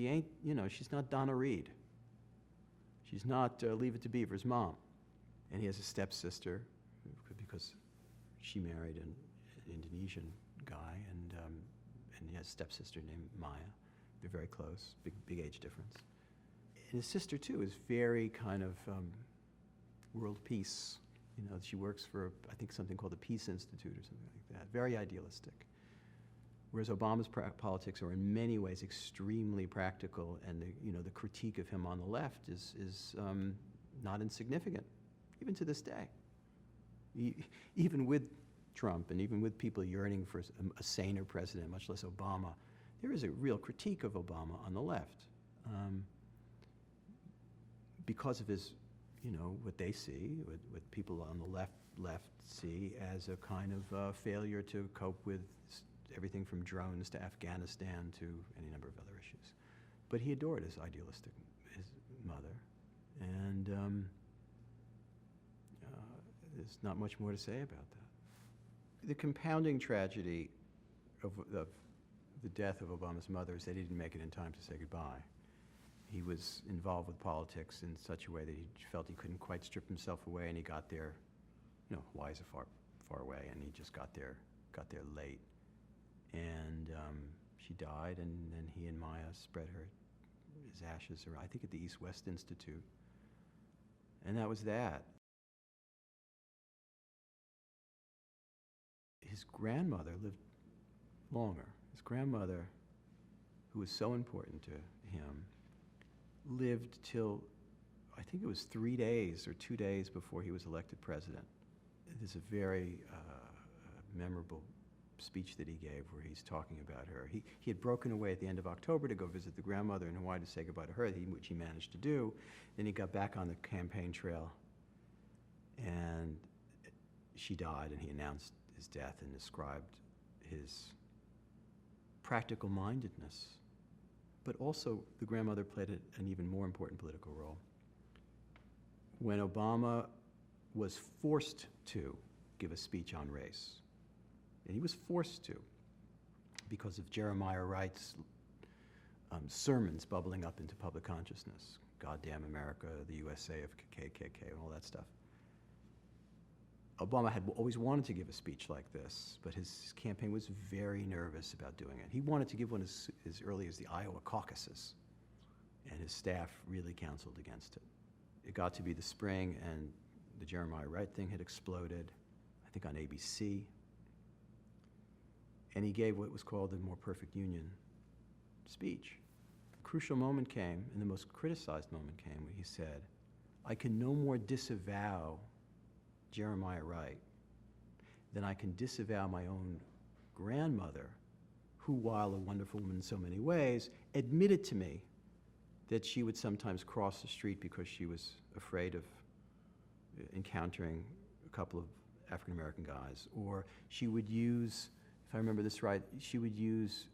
ain't, she's not Donna Reed. She's not Leave It to Beaver's mom. And he has a stepsister because she married an Indonesian guy, and he has a stepsister named Maya. They're very close, big age difference. And his sister, too, is very kind of world peace. She works for, I think, something called the Peace Institute or something like that. Very idealistic. Whereas Obama's politics are in many ways extremely practical, and the critique of him on the left is not insignificant, even to this day. Even with Trump and even with people yearning for a saner president, much less Obama, there is a real critique of Obama on the left because of his, what they see, what people on the left see as a kind of failure to cope with everything from drones to Afghanistan to any number of other issues. But he adored his mother, and there's not much more to say about that. The compounding tragedy of the death of Obama's mother is that he didn't make it in time to say goodbye. He was involved with politics in such a way that he felt he couldn't quite strip himself away, and he got there, Hawaii is far away, and he just got there late. And she died, and then he and Maya spread his ashes around, I think at the East-West Institute. And that was that. His grandmother lived longer. His grandmother, who was so important to him, lived till, I think it was 3 days or 2 days before he was elected president. There's a very memorable speech that he gave where he's talking about her. He had broken away at the end of October to go visit the grandmother in Hawaii to say goodbye to her, which he managed to do. Then he got back on the campaign trail, and she died, and he announced his death and described his practical mindedness. But also, the grandmother played an even more important political role. When Obama was forced to give a speech on race, and he was forced to because of Jeremiah Wright's sermons bubbling up into public consciousness, goddamn America, the USA of KKK, and all that stuff. Obama had always wanted to give a speech like this, but his campaign was very nervous about doing it. He wanted to give one as early as the Iowa caucuses, and his staff really counseled against it. It got to be the spring, and the Jeremiah Wright thing had exploded, I think on ABC, and he gave what was called the More Perfect Union speech. A crucial moment came, and the most criticized moment came, where he said, I can no more disavow Jeremiah Wright than I can disavow my own grandmother, who, while a wonderful woman in so many ways, admitted to me that she would sometimes cross the street because she was afraid of encountering a couple of African-American guys, or she would use, if I remember this right, she would use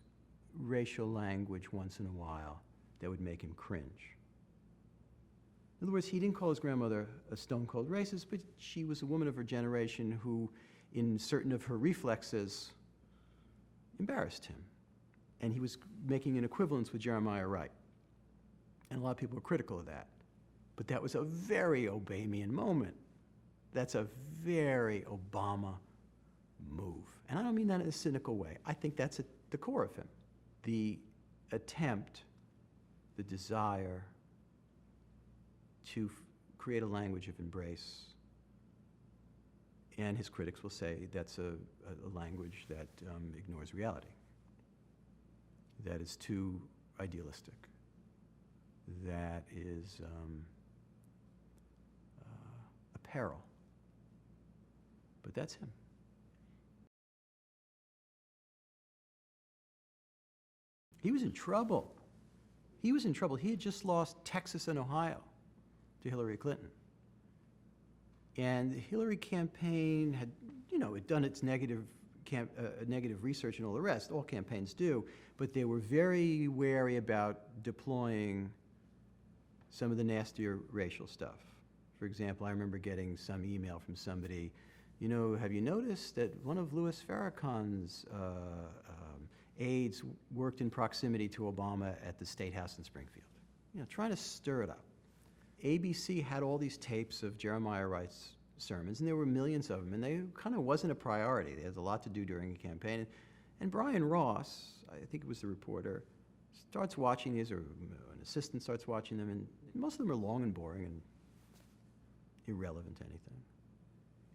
racial language once in a while that would make him cringe. In other words, he didn't call his grandmother a stone-cold racist, but she was a woman of her generation who, in certain of her reflexes, embarrassed him. And he was making an equivalence with Jeremiah Wright. And a lot of people were critical of that. But that was a very Obamian moment. That's a very Obama move. And I don't mean that in a cynical way. I think that's at the core of him. The attempt, the desire to create a language of embrace. And his critics will say that's a language that ignores reality, that is too idealistic, that is a peril. But that's him. He was in trouble. He was in trouble. He had just lost Texas and Ohio to Hillary Clinton. And the Hillary campaign had, had done its negative research and all the rest. All campaigns do. But they were very wary about deploying some of the nastier racial stuff. For example, I remember getting some email from somebody, have you noticed that one of Louis Farrakhan's aides worked in proximity to Obama at the State House in Springfield? Trying to stir it up. ABC had all these tapes of Jeremiah Wright's sermons, and there were millions of them, and they kind of wasn't a priority. They had a lot to do during the campaign. And Brian Ross, I think it was the reporter, starts watching these, or an assistant starts watching them, and most of them are long and boring and irrelevant to anything.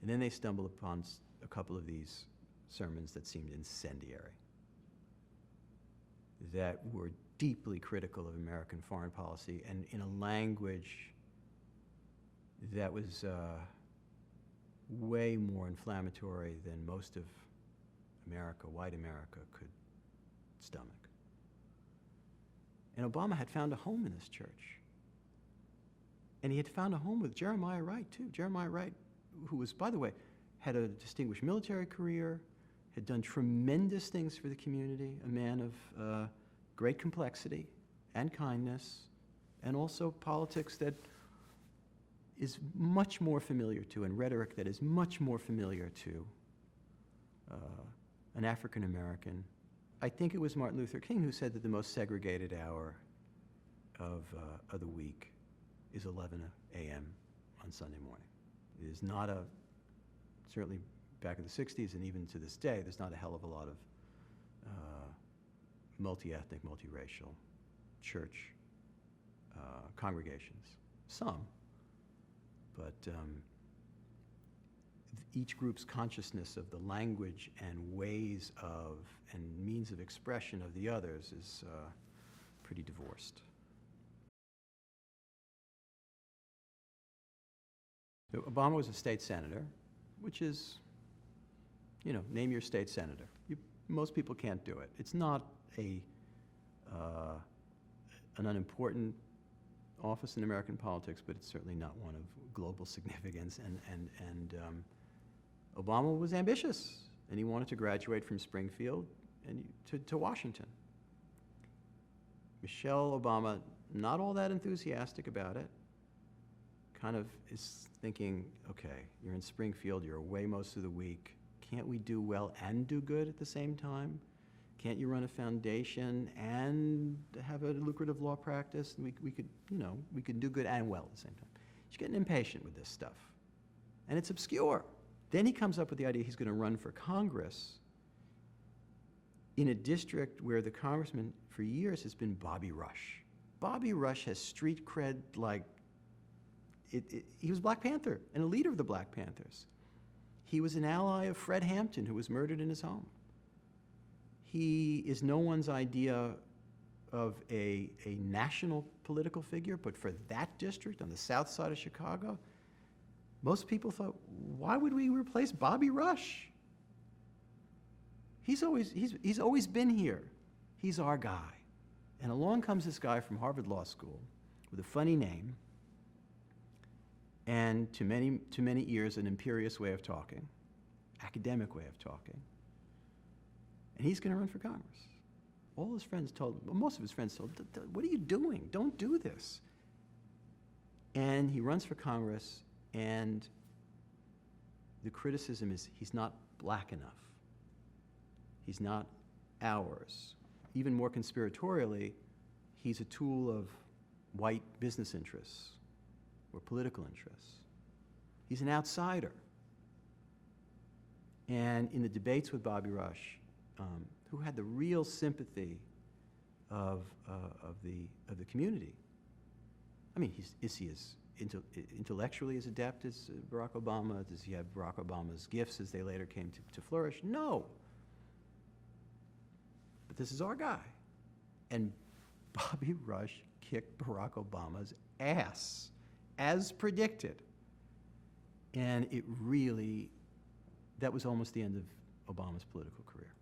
And then they stumble upon a couple of these sermons that seemed incendiary, that were deeply critical of American foreign policy, and in a language that was way more inflammatory than most of America, white America, could stomach. And Obama had found a home in this church. And he had found a home with Jeremiah Wright, too. Jeremiah Wright, who was, by the way, had a distinguished military career, had done tremendous things for the community, a man of great complexity and kindness, and also politics that is much more familiar to, and rhetoric that is much more familiar to an African American. I think it was Martin Luther King who said that the most segregated hour of the week is 11 a.m. on Sunday morning. It is not certainly back in the 60s and even to this day, there's not a hell of a lot of multi-ethnic, multiracial church congregations. Some, but each group's consciousness of the language and ways of and means of expression of the others is pretty divorced. So Obama was a state senator, which is, name your state senator. Most people can't do it. It's not an unimportant office in American politics, but it's certainly not one of global significance. And Obama was ambitious, and he wanted to graduate from Springfield to Washington. Michelle Obama, not all that enthusiastic about it, kind of is thinking, okay, you're in Springfield, you're away most of the week. Can't we do well and do good at the same time? Can't you run a foundation and have a lucrative law practice? We could, we could do good and well at the same time. She's getting impatient with this stuff. And it's obscure. Then he comes up with the idea he's going to run for Congress in a district where the congressman for years has been Bobby Rush. Bobby Rush has street cred like, he was Black Panther and a leader of the Black Panthers. He was an ally of Fred Hampton, who was murdered in his home. He is no one's idea of a national political figure, but for that district on the south side of Chicago, most people thought, why would we replace Bobby Rush? He's always been here. He's our guy. And along comes this guy from Harvard Law School with a funny name and to many ears an imperious way of talking, academic way of talking. And he's going to run for Congress. All his friends told him, well, most of his friends told him, what are you doing? Don't do this. And he runs for Congress, and the criticism is he's not black enough. He's not ours. Even more conspiratorially, he's a tool of white business interests or political interests. He's an outsider. And in the debates with Bobby Rush, who had the real sympathy of the community. I mean, is he as intellectually as adept as Barack Obama? Does he have Barack Obama's gifts as they later came to flourish? No. But this is our guy. And Bobby Rush kicked Barack Obama's ass, as predicted. And it really, that was almost the end of Obama's political career.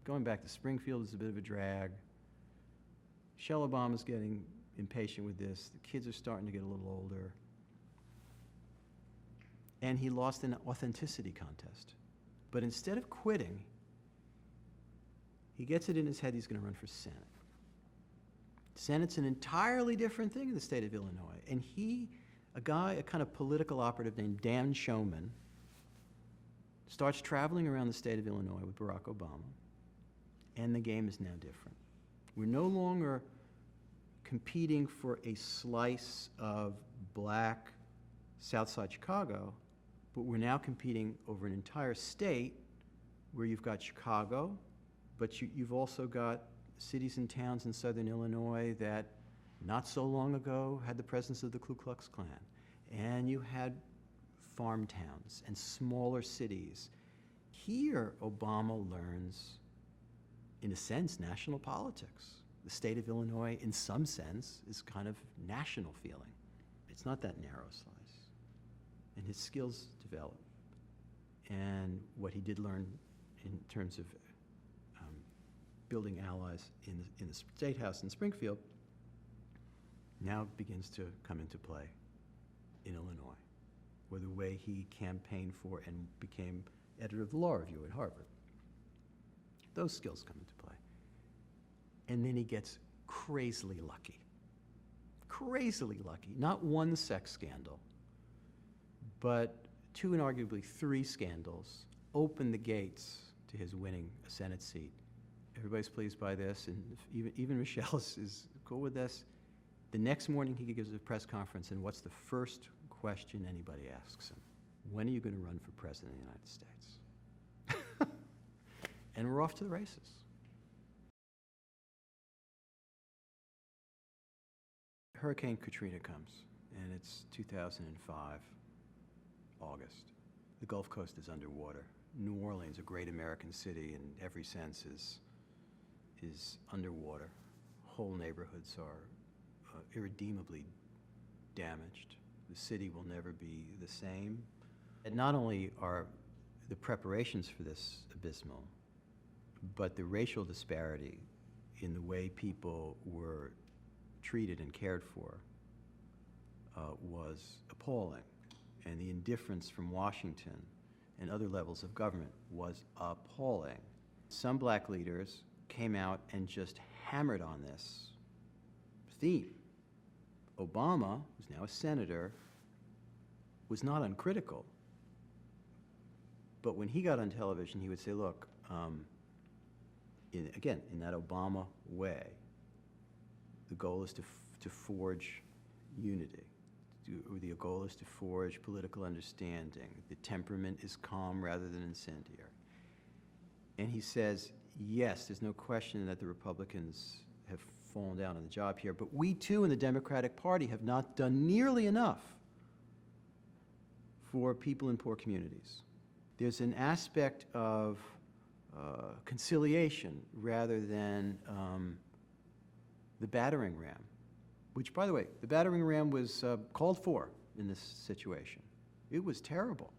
Going back to Springfield is a bit of a drag. Michelle Obama's getting impatient with this. The kids are starting to get a little older. And he lost an authenticity contest. But instead of quitting, he gets it in his head he's going to run for Senate. Senate's an entirely different thing in the state of Illinois. And a kind of political operative named Dan Showman, starts traveling around the state of Illinois with Barack Obama. And the game is now different. We're no longer competing for a slice of black Southside Chicago, but we're now competing over an entire state where you've got Chicago, but you've also got cities and towns in southern Illinois that not so long ago had the presence of the Ku Klux Klan. And you had farm towns and smaller cities. Here, Obama learns, in a sense, national politics. The state of Illinois, in some sense, is kind of national feeling. It's not that narrow slice. And his skills develop. And what he did learn in terms of building allies in the State House in Springfield now begins to come into play in Illinois, where the way he campaigned for and became editor of the Law Review at Harvard. Those skills come into play. And then he gets crazily lucky. Crazily lucky. Not one sex scandal, but two and arguably three scandals opened the gates to his winning a Senate seat. Everybody's pleased by this, and even Michelle is cool with this. The next morning he gives a press conference, and what's the first question anybody asks him? When are you going to run for president of the United States? And we're off to the races. Hurricane Katrina comes, and it's 2005, August. The Gulf Coast is underwater. New Orleans, a great American city in every sense, is underwater. Whole neighborhoods are irredeemably damaged. The city will never be the same. And not only are the preparations for this abysmal, but the racial disparity in the way people were treated and cared for was appalling. And the indifference from Washington and other levels of government was appalling. Some black leaders came out and just hammered on this theme. Obama, who's now a senator, was not uncritical. But when he got on television, he would say, look, again, in that Obama way, the goal is to forge unity. The goal is to forge political understanding. The temperament is calm rather than incendiary. And he says, yes, there's no question that the Republicans have fallen down on the job here, but we too in the Democratic Party have not done nearly enough for people in poor communities. There's an aspect of conciliation rather than the battering ram, which, by the way, the battering ram was called for in this situation. It was terrible.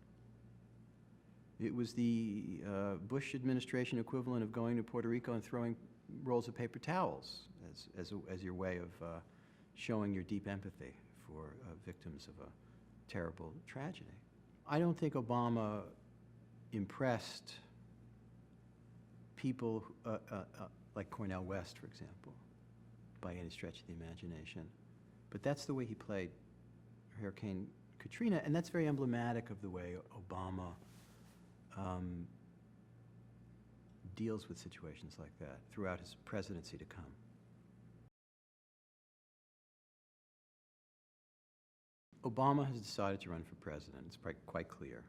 It was the Bush administration equivalent of going to Puerto Rico and throwing rolls of paper towels as your way of showing your deep empathy for victims of a terrible tragedy. I don't think Obama impressed people like Cornel West, for example, by any stretch of the imagination. But that's the way he played Hurricane Katrina, and that's very emblematic of the way Obama deals with situations like that throughout his presidency to come. Obama has decided to run for president. It's quite clear.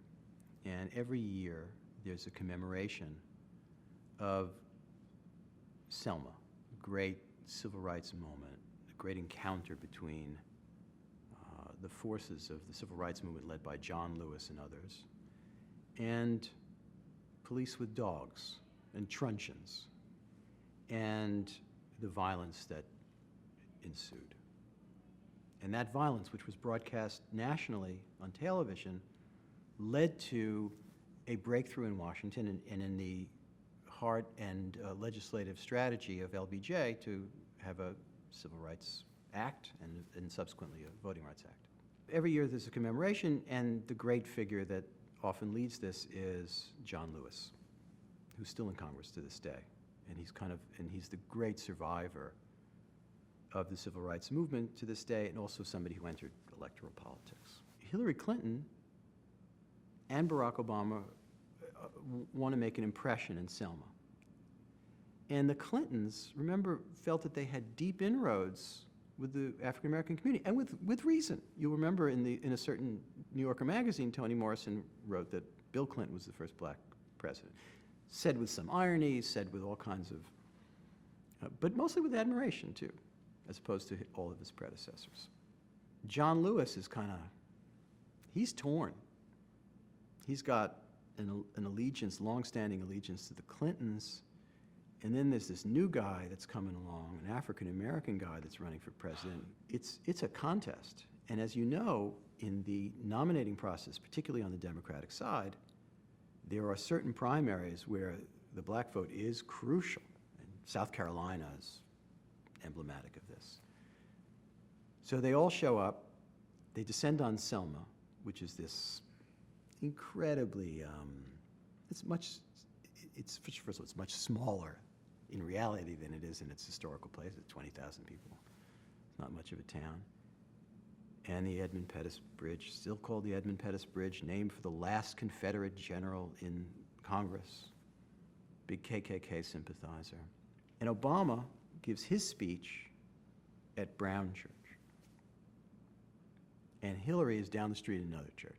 And every year there's a commemoration of Selma, a great civil rights moment, a great encounter between the forces of the civil rights movement led by John Lewis and others, and police with dogs and truncheons, and the violence that ensued. And that violence, which was broadcast nationally on television, led to a breakthrough in Washington and in the heart and legislative strategy of LBJ to have a Civil Rights Act and subsequently a Voting Rights Act. Every year there's a commemoration, and the great figure that often leads this is John Lewis, who's still in Congress to this day. And he's the great survivor of the civil rights movement to this day, and also somebody who entered electoral politics. Hillary Clinton and Barack Obama want to make an impression in Selma. And the Clintons, remember, felt that they had deep inroads with the African-American community, and with reason. You'll remember in a certain New Yorker magazine, Toni Morrison wrote that Bill Clinton was the first black president. Said with some irony, said with all kinds of, but mostly with admiration too, as opposed to all of his predecessors. John Lewis is he's torn. He's got an allegiance, long-standing allegiance to the Clintons, and then there's this new guy that's coming along, an African-American guy that's running for president. It's a contest. And as you know, in the nominating process, particularly on the Democratic side, there are certain primaries where the black vote is crucial. And South Carolina is emblematic of this. So they all show up. They descend on Selma, which is this incredibly, first of all, it's much smaller in reality than it is in its historical place. It's 20,000 people. It's not much of a town. And the Edmund Pettus Bridge, still called the Edmund Pettus Bridge, named for the last Confederate general in Congress, big KKK sympathizer. And Obama gives his speech at Brown Church. And Hillary is down the street in another church.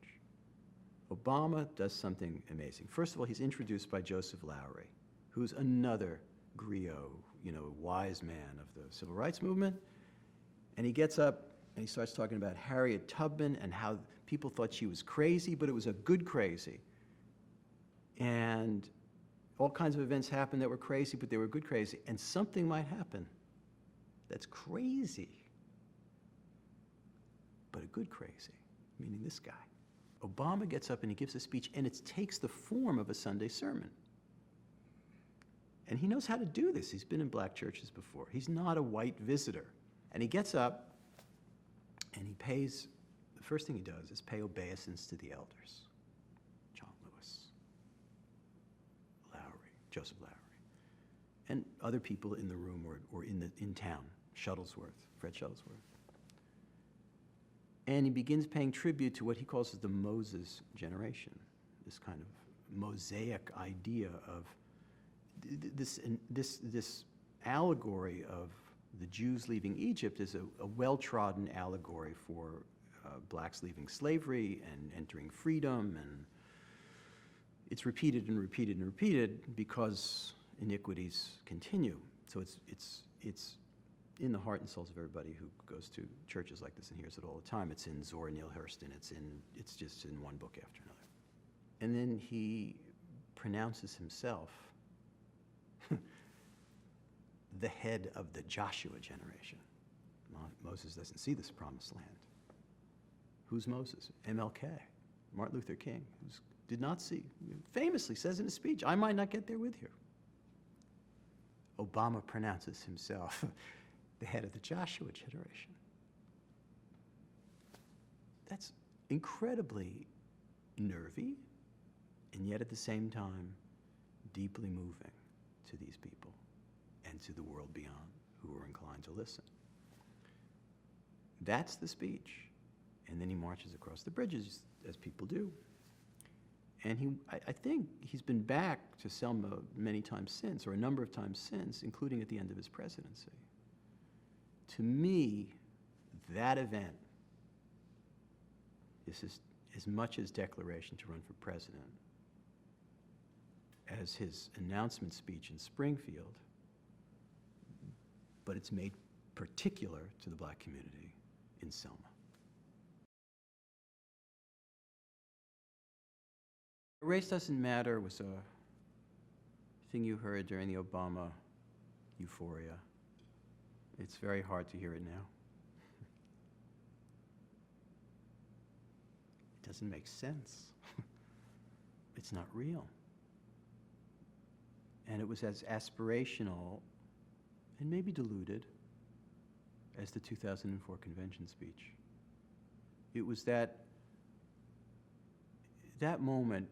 Obama does something amazing. First of all, he's introduced by Joseph Lowery, who's another griot, wise man of the civil rights movement. And he gets up and he starts talking about Harriet Tubman and how people thought she was crazy, but it was a good crazy. And all kinds of events happened that were crazy, but they were good crazy. And something might happen that's crazy, but a good crazy, meaning this guy. Obama gets up and he gives a speech, and it takes the form of a Sunday sermon. And he knows how to do this. He's been in black churches before. He's not a white visitor. And he gets up and he pays, the first thing he does is pay obeisance to the elders. John Lewis, Lowery, Joseph Lowery. and other people in the room or in town, Fred Shuttlesworth. And he begins paying tribute to what he calls the Moses generation, this kind of mosaic idea of this allegory of the Jews leaving Egypt is a well-trodden allegory for blacks leaving slavery and entering freedom, and it's repeated and repeated and repeated because iniquities continue. So it's in the heart and souls of everybody who goes to churches like this and hears it all the time. It's in Zora Neale Hurston. It's just in one book after another. And then he pronounces himself the head of the Joshua generation. Moses doesn't see this promised land. Who's Moses? MLK, Martin Luther King, who did not see, famously says in a speech, I might not get there with you. Obama pronounces himself the head of the Joshua generation. That's incredibly nervy, and yet at the same time, deeply moving to these people and to the world beyond who are inclined to listen. That's the speech. And then he marches across the bridges, as people do. And I think he's been back to Selma many times since, or a number of times since, including at the end of his presidency. To me, that event is as much his declaration to run for president as his announcement speech in Springfield, but it's made particular to the black community in Selma. Race Doesn't Matter was a thing you heard during the Obama euphoria. It's very hard to hear it now. It doesn't make sense. It's not real. And it was as aspirational and maybe diluted as the 2004 convention speech. It was that moment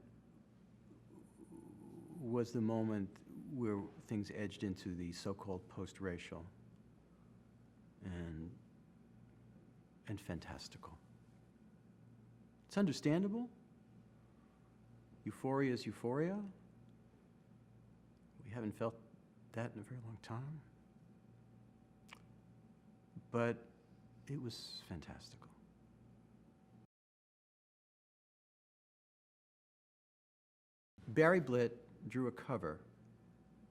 was the moment where things edged into the so-called post-racial and fantastical. It's understandable. Euphoria is euphoria. We haven't felt that in a very long time. But it was fantastical. Barry Blitt drew a cover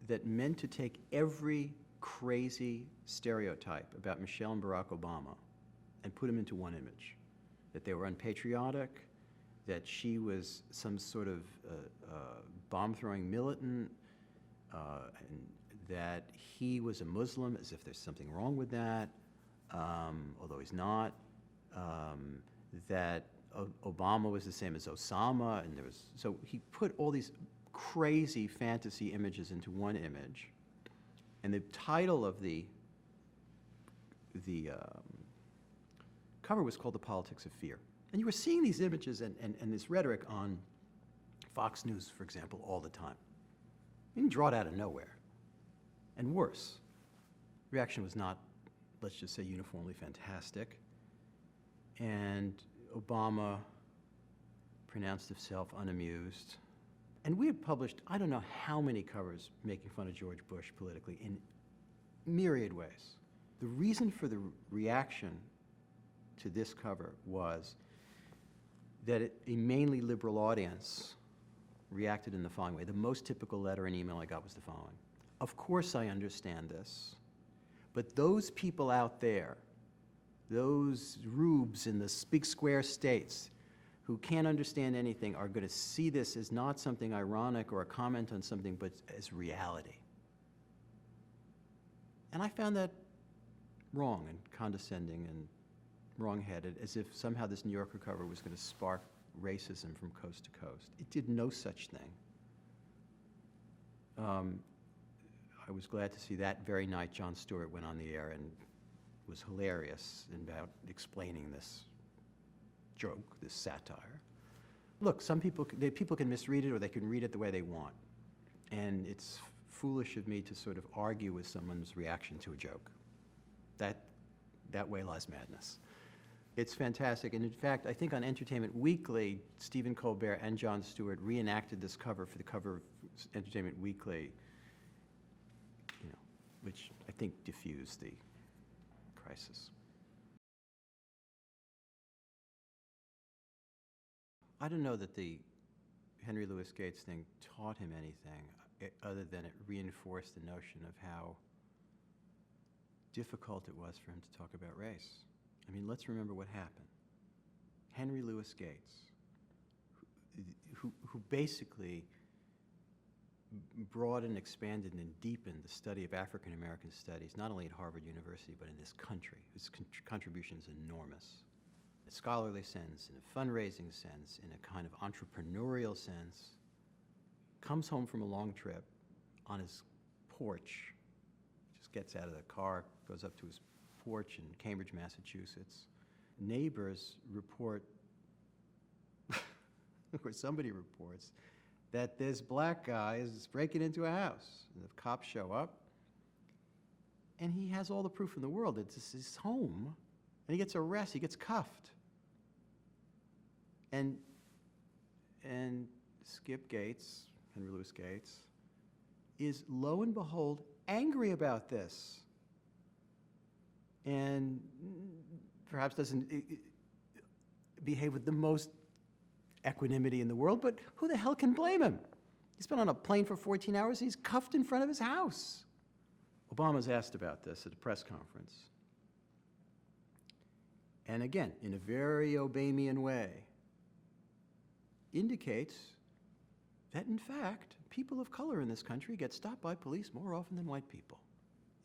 that meant to take every crazy stereotype about Michelle and Barack Obama and put them into one image. That they were unpatriotic, that she was some sort of bomb-throwing militant, and that he was a Muslim, as if there's something wrong with that, although he's not, that Obama was the same as Osama, and so he put all these crazy fantasy images into one image, and the title of the cover was called The Politics of Fear. And you were seeing these images and this rhetoric on Fox News, for example, all the time. You didn't draw it out of nowhere. And worse, reaction was not, let's just say, uniformly fantastic. And Obama pronounced himself unamused. And we had published, I don't know how many covers making fun of George Bush politically in myriad ways. The reason for the reaction to this cover was that a mainly liberal audience reacted in the following way. The most typical letter and email I got was the following. Of course I understand this, but those people out there, those rubes in the big square states who can't understand anything are going to see this as not something ironic or a comment on something, but as reality. And I found that wrong and condescending and wrong-headed, as if somehow this New Yorker cover was going to spark racism from coast to coast. It did no such thing. I was glad to see that very night Jon Stewart went on the air and was hilarious about explaining this joke, this satire. Look, some people can misread it, or they can read it the way they want. And it's foolish of me to sort of argue with someone's reaction to a joke. That way lies madness. It's fantastic, and in fact, I think on Entertainment Weekly, Stephen Colbert and Jon Stewart reenacted this cover for the cover of Entertainment Weekly, you know, which I think diffused the crisis. I don't know that the Henry Louis Gates thing taught him anything other than it reinforced the notion of how difficult it was for him to talk about race. I mean, let's remember what happened. Henry Louis Gates, who basically broadened, expanded, and deepened the study of African American studies, not only at Harvard University, but in this country. His contribution is enormous. In a scholarly sense, in a fundraising sense, in a kind of entrepreneurial sense, comes home from a long trip on his porch, just gets out of the car, goes up to his porch in Cambridge, Massachusetts. Neighbors report, or somebody reports, that this black guy is breaking into a house. And the cops show up, and he has all the proof in the world. It's his home, and he gets arrested, he gets cuffed. And Skip Gates, Henry Louis Gates, is lo and behold angry about this. And perhaps doesn't behave with the most equanimity in the world, but who the hell can blame him? He's been on a plane for 14 hours, he's cuffed in front of his house. Obama's asked about this at a press conference. And again, in a very Obamian way, indicates that in fact, people of color in this country get stopped by police more often than white people.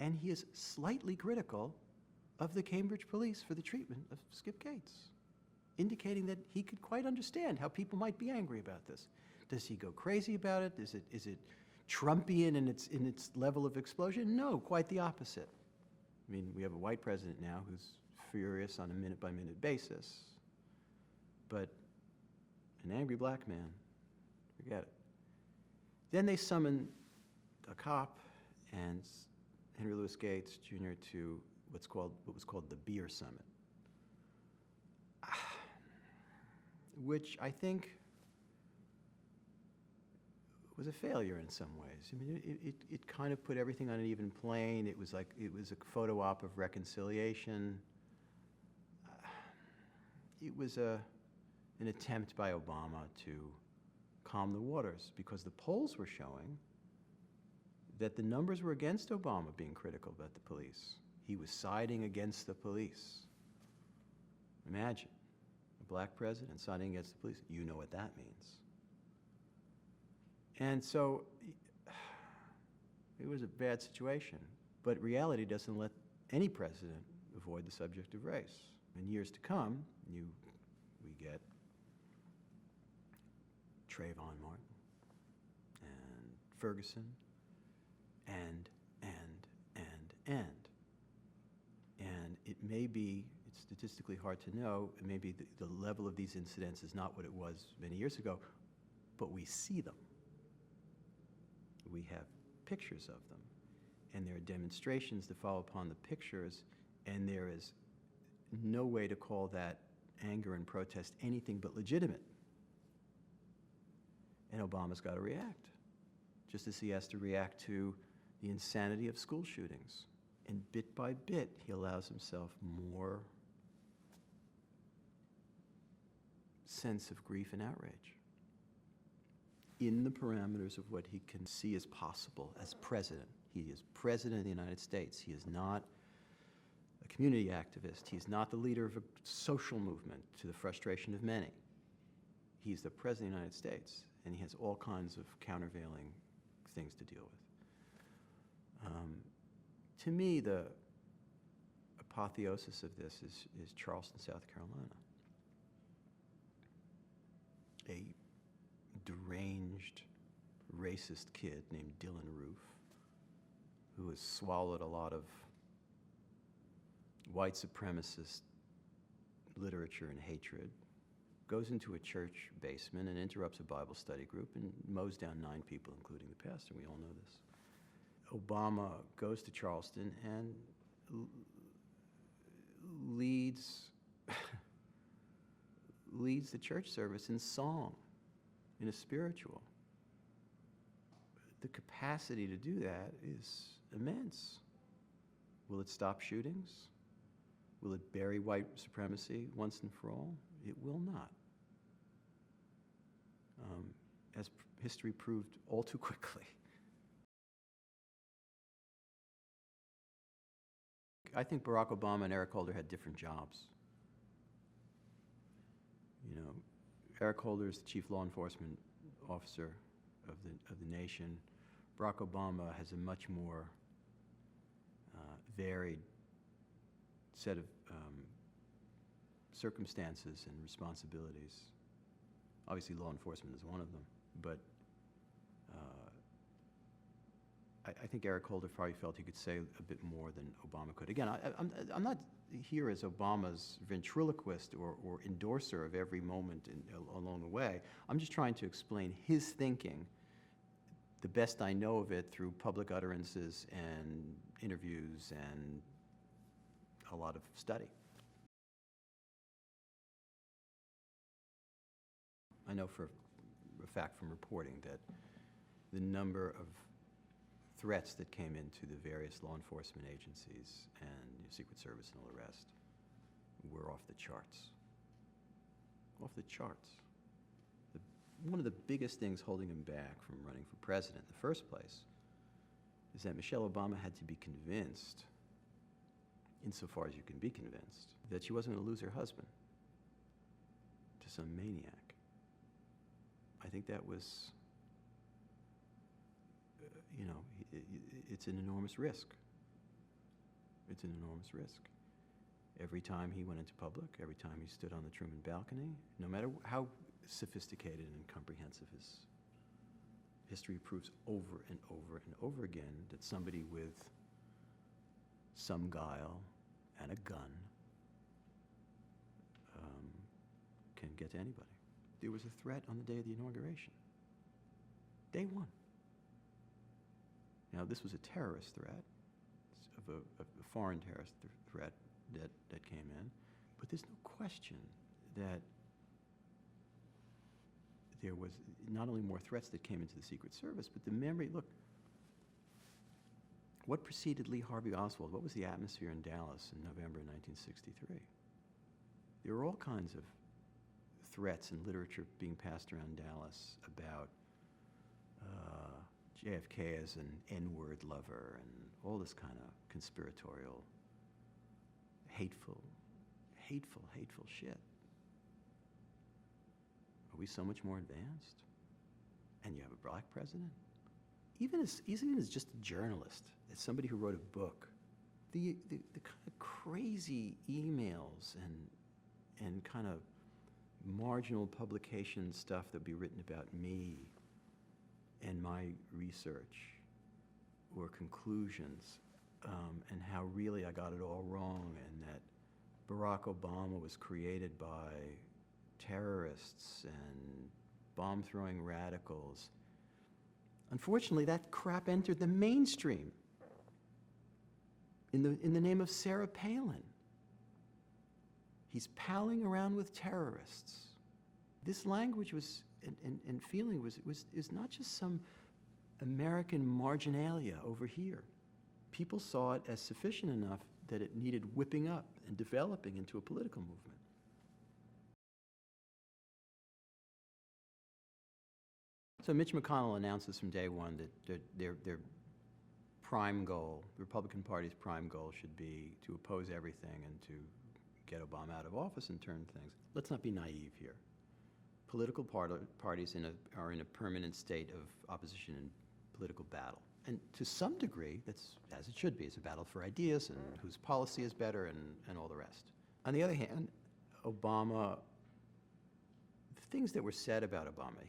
And he is slightly critical of the Cambridge police for the treatment of Skip Gates, indicating that he could quite understand how people might be angry about this. Does he go crazy about it? Is it Trumpian in its level of explosion? No, quite the opposite. I mean, we have a white president now who's furious on a minute-by-minute basis, but an angry black man, forget it. Then they summon a cop and Henry Louis Gates Jr. to what was called the Beer Summit, which I think was a failure in some ways. I mean, it kind of put everything on an even plane. It was a photo op of reconciliation. It was an attempt by Obama to calm the waters because the polls were showing that the numbers were against Obama being critical about the police. He was siding against the police. Imagine a black president siding against the police. You know what that means. And so it was a bad situation, but reality doesn't let any president avoid the subject of race. In years to come, we get Trayvon Martin and Ferguson and it may be, it's statistically hard to know, maybe the level of these incidents is not what it was many years ago, but we see them. We have pictures of them, and there are demonstrations that follow upon the pictures, and there is no way to call that anger and protest anything but legitimate. And Obama's got to react, just as he has to react to the insanity of school shootings. And bit by bit, he allows himself more sense of grief and outrage in the parameters of what he can see as possible as president. He is president of the United States. He is not a community activist. He is not the leader of a social movement to the frustration of many. He's the president of the United States, and he has all kinds of countervailing things to deal with. To me, the apotheosis of this is Charleston, South Carolina. A deranged, racist kid named Dylan Roof, who has swallowed a lot of white supremacist literature and hatred, goes into a church basement and interrupts a Bible study group and mows down 9 people, including the pastor. We all know this. Obama goes to Charleston and leads leads the church service in song, in a spiritual. The capacity to do that is immense. Will it stop shootings? Will it bury white supremacy once and for all? It will not. As history proved all too quickly. I think Barack Obama and Eric Holder had different jobs. You know, Eric Holder is the chief law enforcement officer of the nation. Barack Obama has a much more varied set of circumstances and responsibilities. Obviously, law enforcement is one of them, but I think Eric Holder probably felt he could say a bit more than Obama could. Again, I'm not here as Obama's ventriloquist or endorser of every moment along the way. I'm just trying to explain his thinking, the best I know of it, through public utterances and interviews and a lot of study. I know for a fact from reporting that the number of threats that came into the various law enforcement agencies and Secret Service and all the rest were off the charts. Off the charts. One of the biggest things holding him back from running for president in the first place is that Michelle Obama had to be convinced, insofar as you can be convinced, that she wasn't going to lose her husband to some maniac. I think that was, it's an enormous risk. It's an enormous risk. Every time he went into public, every time he stood on the Truman balcony, no matter how sophisticated and comprehensive his history proves over and over and over again that somebody with some guile and a gun can get to anybody. There was a threat on the day of the inauguration. Day one. Now, this was a terrorist threat, of a foreign terrorist threat that came in, but there's no question that there was not only more threats that came into the Secret Service, but the memory, look, what preceded Lee Harvey Oswald? What was the atmosphere in Dallas in November 1963? There were all kinds of threats and literature being passed around Dallas about JFK as an N-word lover and all this kind of conspiratorial, hateful shit. Are we so much more advanced? And you have a black president? Even as just a journalist, as somebody who wrote a book, the kind of crazy emails and kind of marginal publication stuff that would be written about me and my research or conclusions, and how really I got it all wrong, and that Barack Obama was created by terrorists and bomb-throwing radicals. Unfortunately, that crap entered the mainstream in the name of Sarah Palin. He's palling around with terrorists. This language was and feeling is not just some American marginalia over here. People saw it as sufficient enough that it needed whipping up and developing into a political movement. So Mitch McConnell announces from day one that their prime goal, the Republican Party's prime goal, should be to oppose everything and to get Obama out of office and turn things. Let's not be naive here. Political parties are in a permanent state of opposition and political battle. And to some degree, that's as it should be. It's a battle for ideas and whose policy is better and all the rest. On the other hand, Obama, the things that were said about Obama,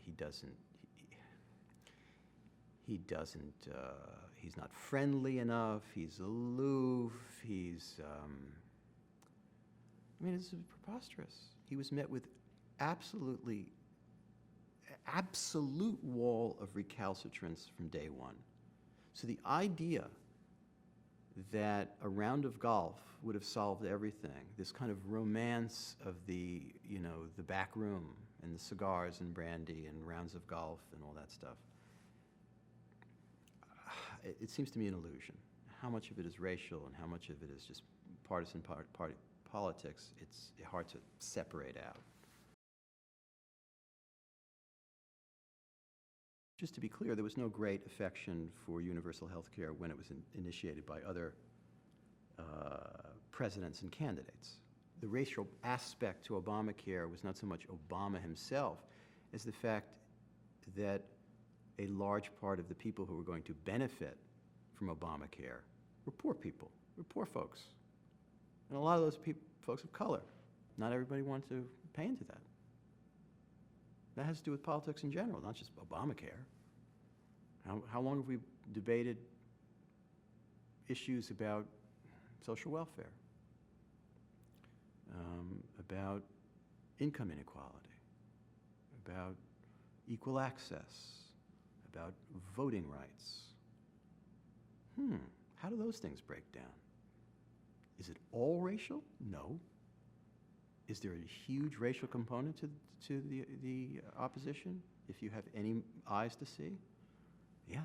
he's not friendly enough, he's aloof, it's preposterous. He was met with absolute wall of recalcitrance from day one. So the idea that a round of golf would have solved everything, this kind of romance of the, the back room and the cigars and brandy and rounds of golf and all that stuff, it seems to me an illusion. How much of it is racial and how much of it is just partisan party politics, it's hard to separate out. Just to be clear, there was no great affection for universal health care when it was initiated by other presidents and candidates. The racial aspect to Obamacare was not so much Obama himself as the fact that a large part of the people who were going to benefit from Obamacare were poor people, were poor folks. And a lot of those folks of color. Not everybody wanted to pay into that. That has to do with politics in general, not just Obamacare. How long have we debated issues about social welfare, about income inequality, about equal access, about voting rights? How do those things break down? Is it all racial? No. Is there a huge racial component to the opposition, if you have any eyes to see? Yeah.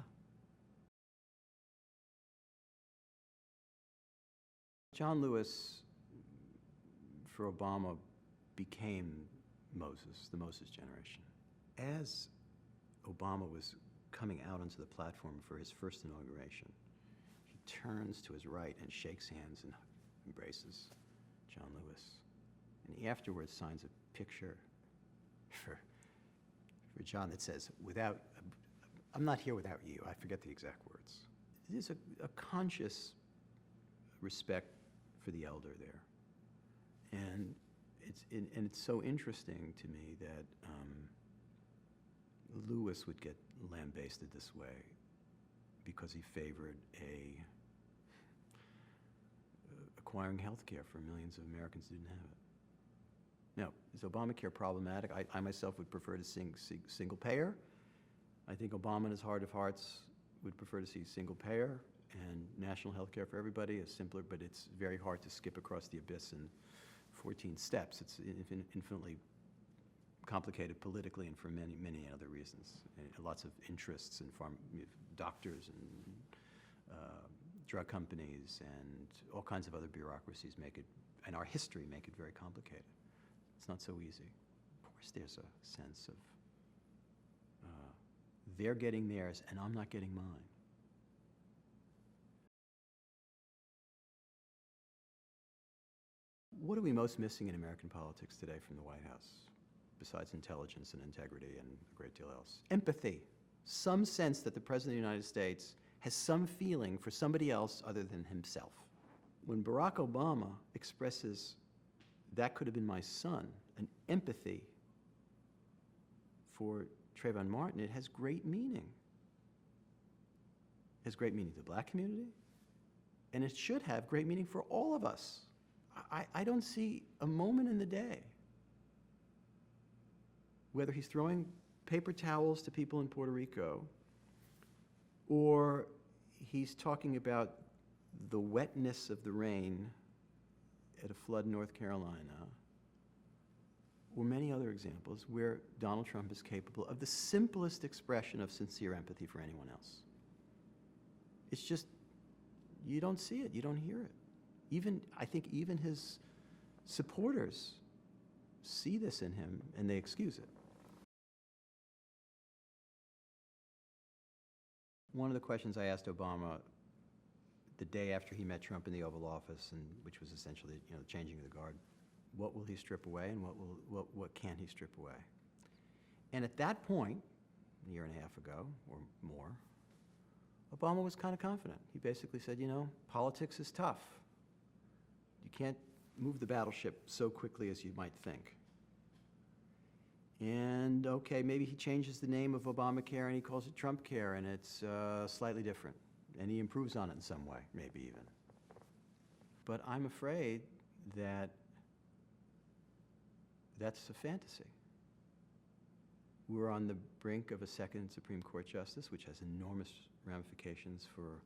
John Lewis, for Obama, became Moses, the Moses generation. As Obama was coming out onto the platform for his first inauguration, he turns to his right and shakes hands and embraces John Lewis. And he afterwards signs a picture for John that says, I'm not here without you. I forget the exact words. There's a conscious respect for the elder there. And it's so interesting to me that Lewis would get lambasted this way because he favored acquiring health care for millions of Americans who didn't have it. Now, is Obamacare problematic? I myself would prefer to see single payer. I think Obama in his heart of hearts would prefer to see single payer, and national health care for everybody is simpler, but it's very hard to skip across the abyss in 14 steps. It's infinitely complicated politically and for many, many other reasons. And lots of interests in doctors and drug companies and all kinds of other bureaucracies make it, and our history make it very complicated. It's not so easy. Of course, there's a sense of they're getting theirs and I'm not getting mine. What are we most missing in American politics today from the White House, besides intelligence and integrity and a great deal else? Empathy. Some sense that the President of the United States has some feeling for somebody else other than himself. When Barack Obama expresses, that could have been my son, an empathy for Trayvon Martin, it has great meaning. It has great meaning to the black community, and it should have great meaning for all of us. I don't see a moment in the day, whether he's throwing paper towels to people in Puerto Rico, or he's talking about the wetness of the rain at a flood in North Carolina, or many other examples where Donald Trump is capable of the simplest expression of sincere empathy for anyone else. It's just, you don't see it, you don't hear it. I think even his supporters see this in him and they excuse it. One of the questions I asked Obama the day after he met Trump in the Oval Office, and which was essentially, the changing of the guard, what will he strip away and what can he strip away? And at that point, a year and a half ago or more, Obama was kind of confident. He basically said, politics is tough. You can't move the battleship so quickly as you might think. And okay, maybe he changes the name of Obamacare and he calls it Trump Care, and it's slightly different. And he improves on it in some way, maybe even. But I'm afraid that that's a fantasy. We're on the brink of a second Supreme Court justice, which has enormous ramifications for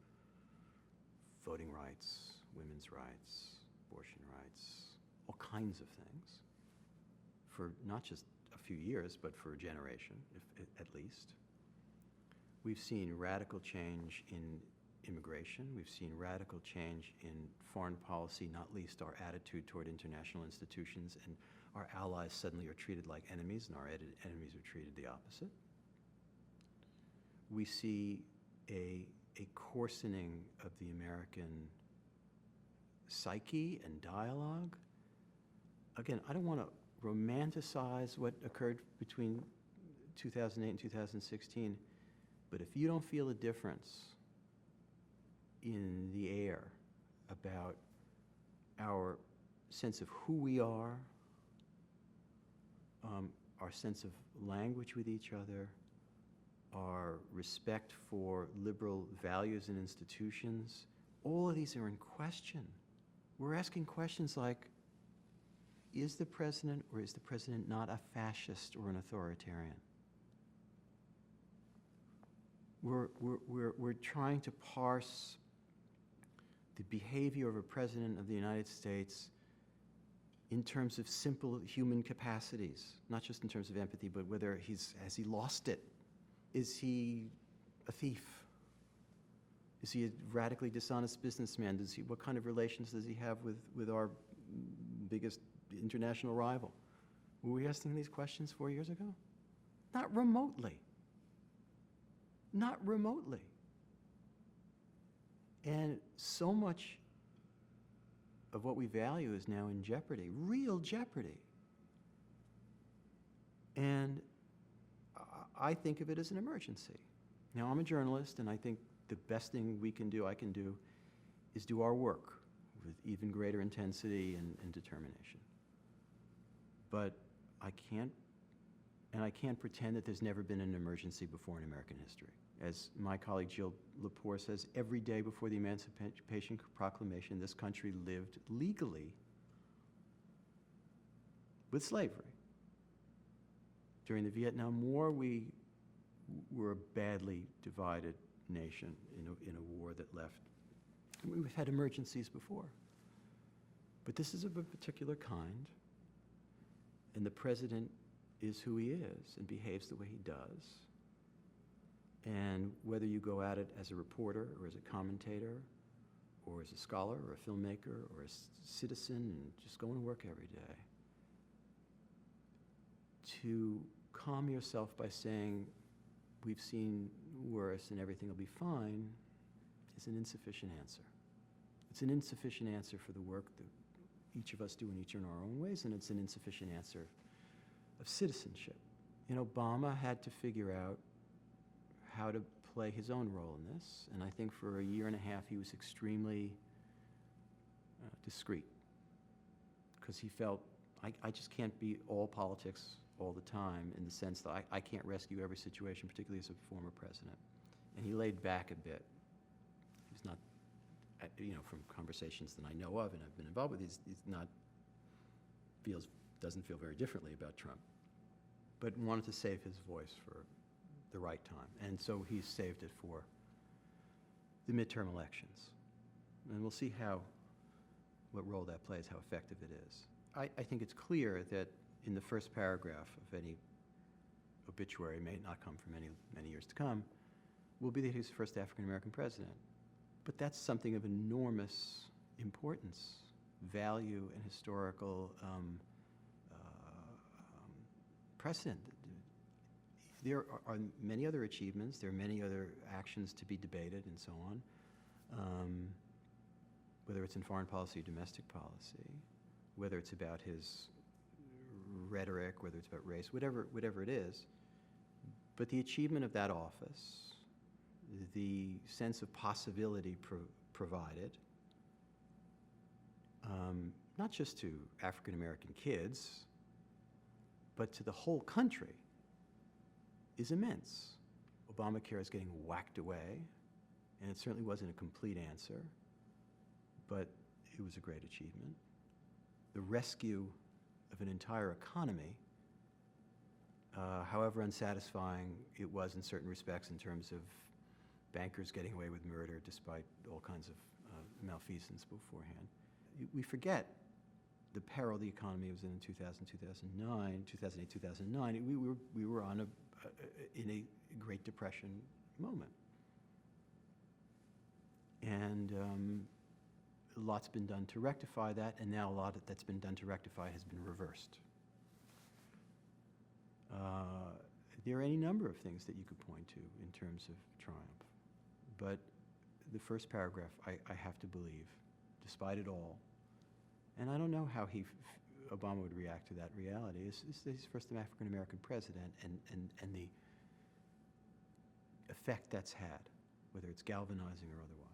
voting rights, women's rights, abortion rights, all kinds of things, for not just a few years, but for a generation, at least. We've seen radical change in immigration. We've seen radical change in foreign policy, not least our attitude toward international institutions, and our allies suddenly are treated like enemies, and our enemies are treated the opposite. We see a coarsening of the American psyche and dialogue. Again, I don't want to romanticize what occurred between 2008 and 2016, but if you don't feel a difference in the air about our sense of who we are, our sense of language with each other, our respect for liberal values and institutions, all of these are in question. We're asking questions like, is the president or is the president not a fascist or an authoritarian? We're trying to parse the behavior of a president of the United States in terms of simple human capacities, not just in terms of empathy, but whether has he lost it? Is he a thief? Is he a radically dishonest businessman? What kind of relations does he have with our biggest international rival? Were we asking these questions 4 years ago? Not remotely. Not remotely. And so much of what we value is now in jeopardy, real jeopardy. And I think of it as an emergency. Now, I'm a journalist, and I think the best thing I can do, is do our work with even greater intensity and determination. But I can't pretend that there's never been an emergency before in American history. As my colleague Jill Lepore says, every day before the Emancipation Proclamation, this country lived legally with slavery. During the Vietnam War, we were a badly divided nation in a war that left. We've had emergencies before. But this is of a particular kind, and the president is who he is and behaves the way he does. And whether you go at it as a reporter or as a commentator or as a scholar or a filmmaker or a citizen and just going to work every day, to calm yourself by saying, we've seen worse and everything will be fine, is an insufficient answer. It's an insufficient answer for the work that each of us do in our own ways, and it's an insufficient answer of citizenship. And Obama had to figure out how to play his own role in this, and I think for a year and a half he was extremely discreet, because he felt, I just can't be all politics all the time, in the sense that I can't rescue every situation, particularly as a former president. And he laid back a bit. He's not, from conversations that I know of and I've been involved with, doesn't feel very differently about Trump, but wanted to save his voice for the right time. And so he's saved it for the midterm elections. And we'll see what role that plays, how effective it is. I think it's clear that in the first paragraph of any obituary, may not come for many, many years to come, will be that he's the first African-American president. But that's something of enormous importance, value, and historical precedent. There are many other achievements, there are many other actions to be debated and so on, whether it's in foreign policy or domestic policy, whether it's about his rhetoric, whether it's about race, whatever it is. But the achievement of that office, the sense of possibility provided, not just to African American kids, but to the whole country, is immense. Obamacare is getting whacked away, and it certainly wasn't a complete answer, but it was a great achievement. The rescue of an entire economy however unsatisfying it was in certain respects in terms of bankers getting away with murder despite all kinds of malfeasance beforehand. We forget the peril the economy was in 2000, 2009, 2008, 2009. We were on in a Great Depression moment. And a lot's been done to rectify that, and now a lot that's been done to rectify has been reversed. There are any number of things that you could point to in terms of triumph. But the first paragraph, I have to believe, despite it all, and I don't know how Obama would react to that reality. He's first African-American president, and the effect that's had, whether it's galvanizing or otherwise.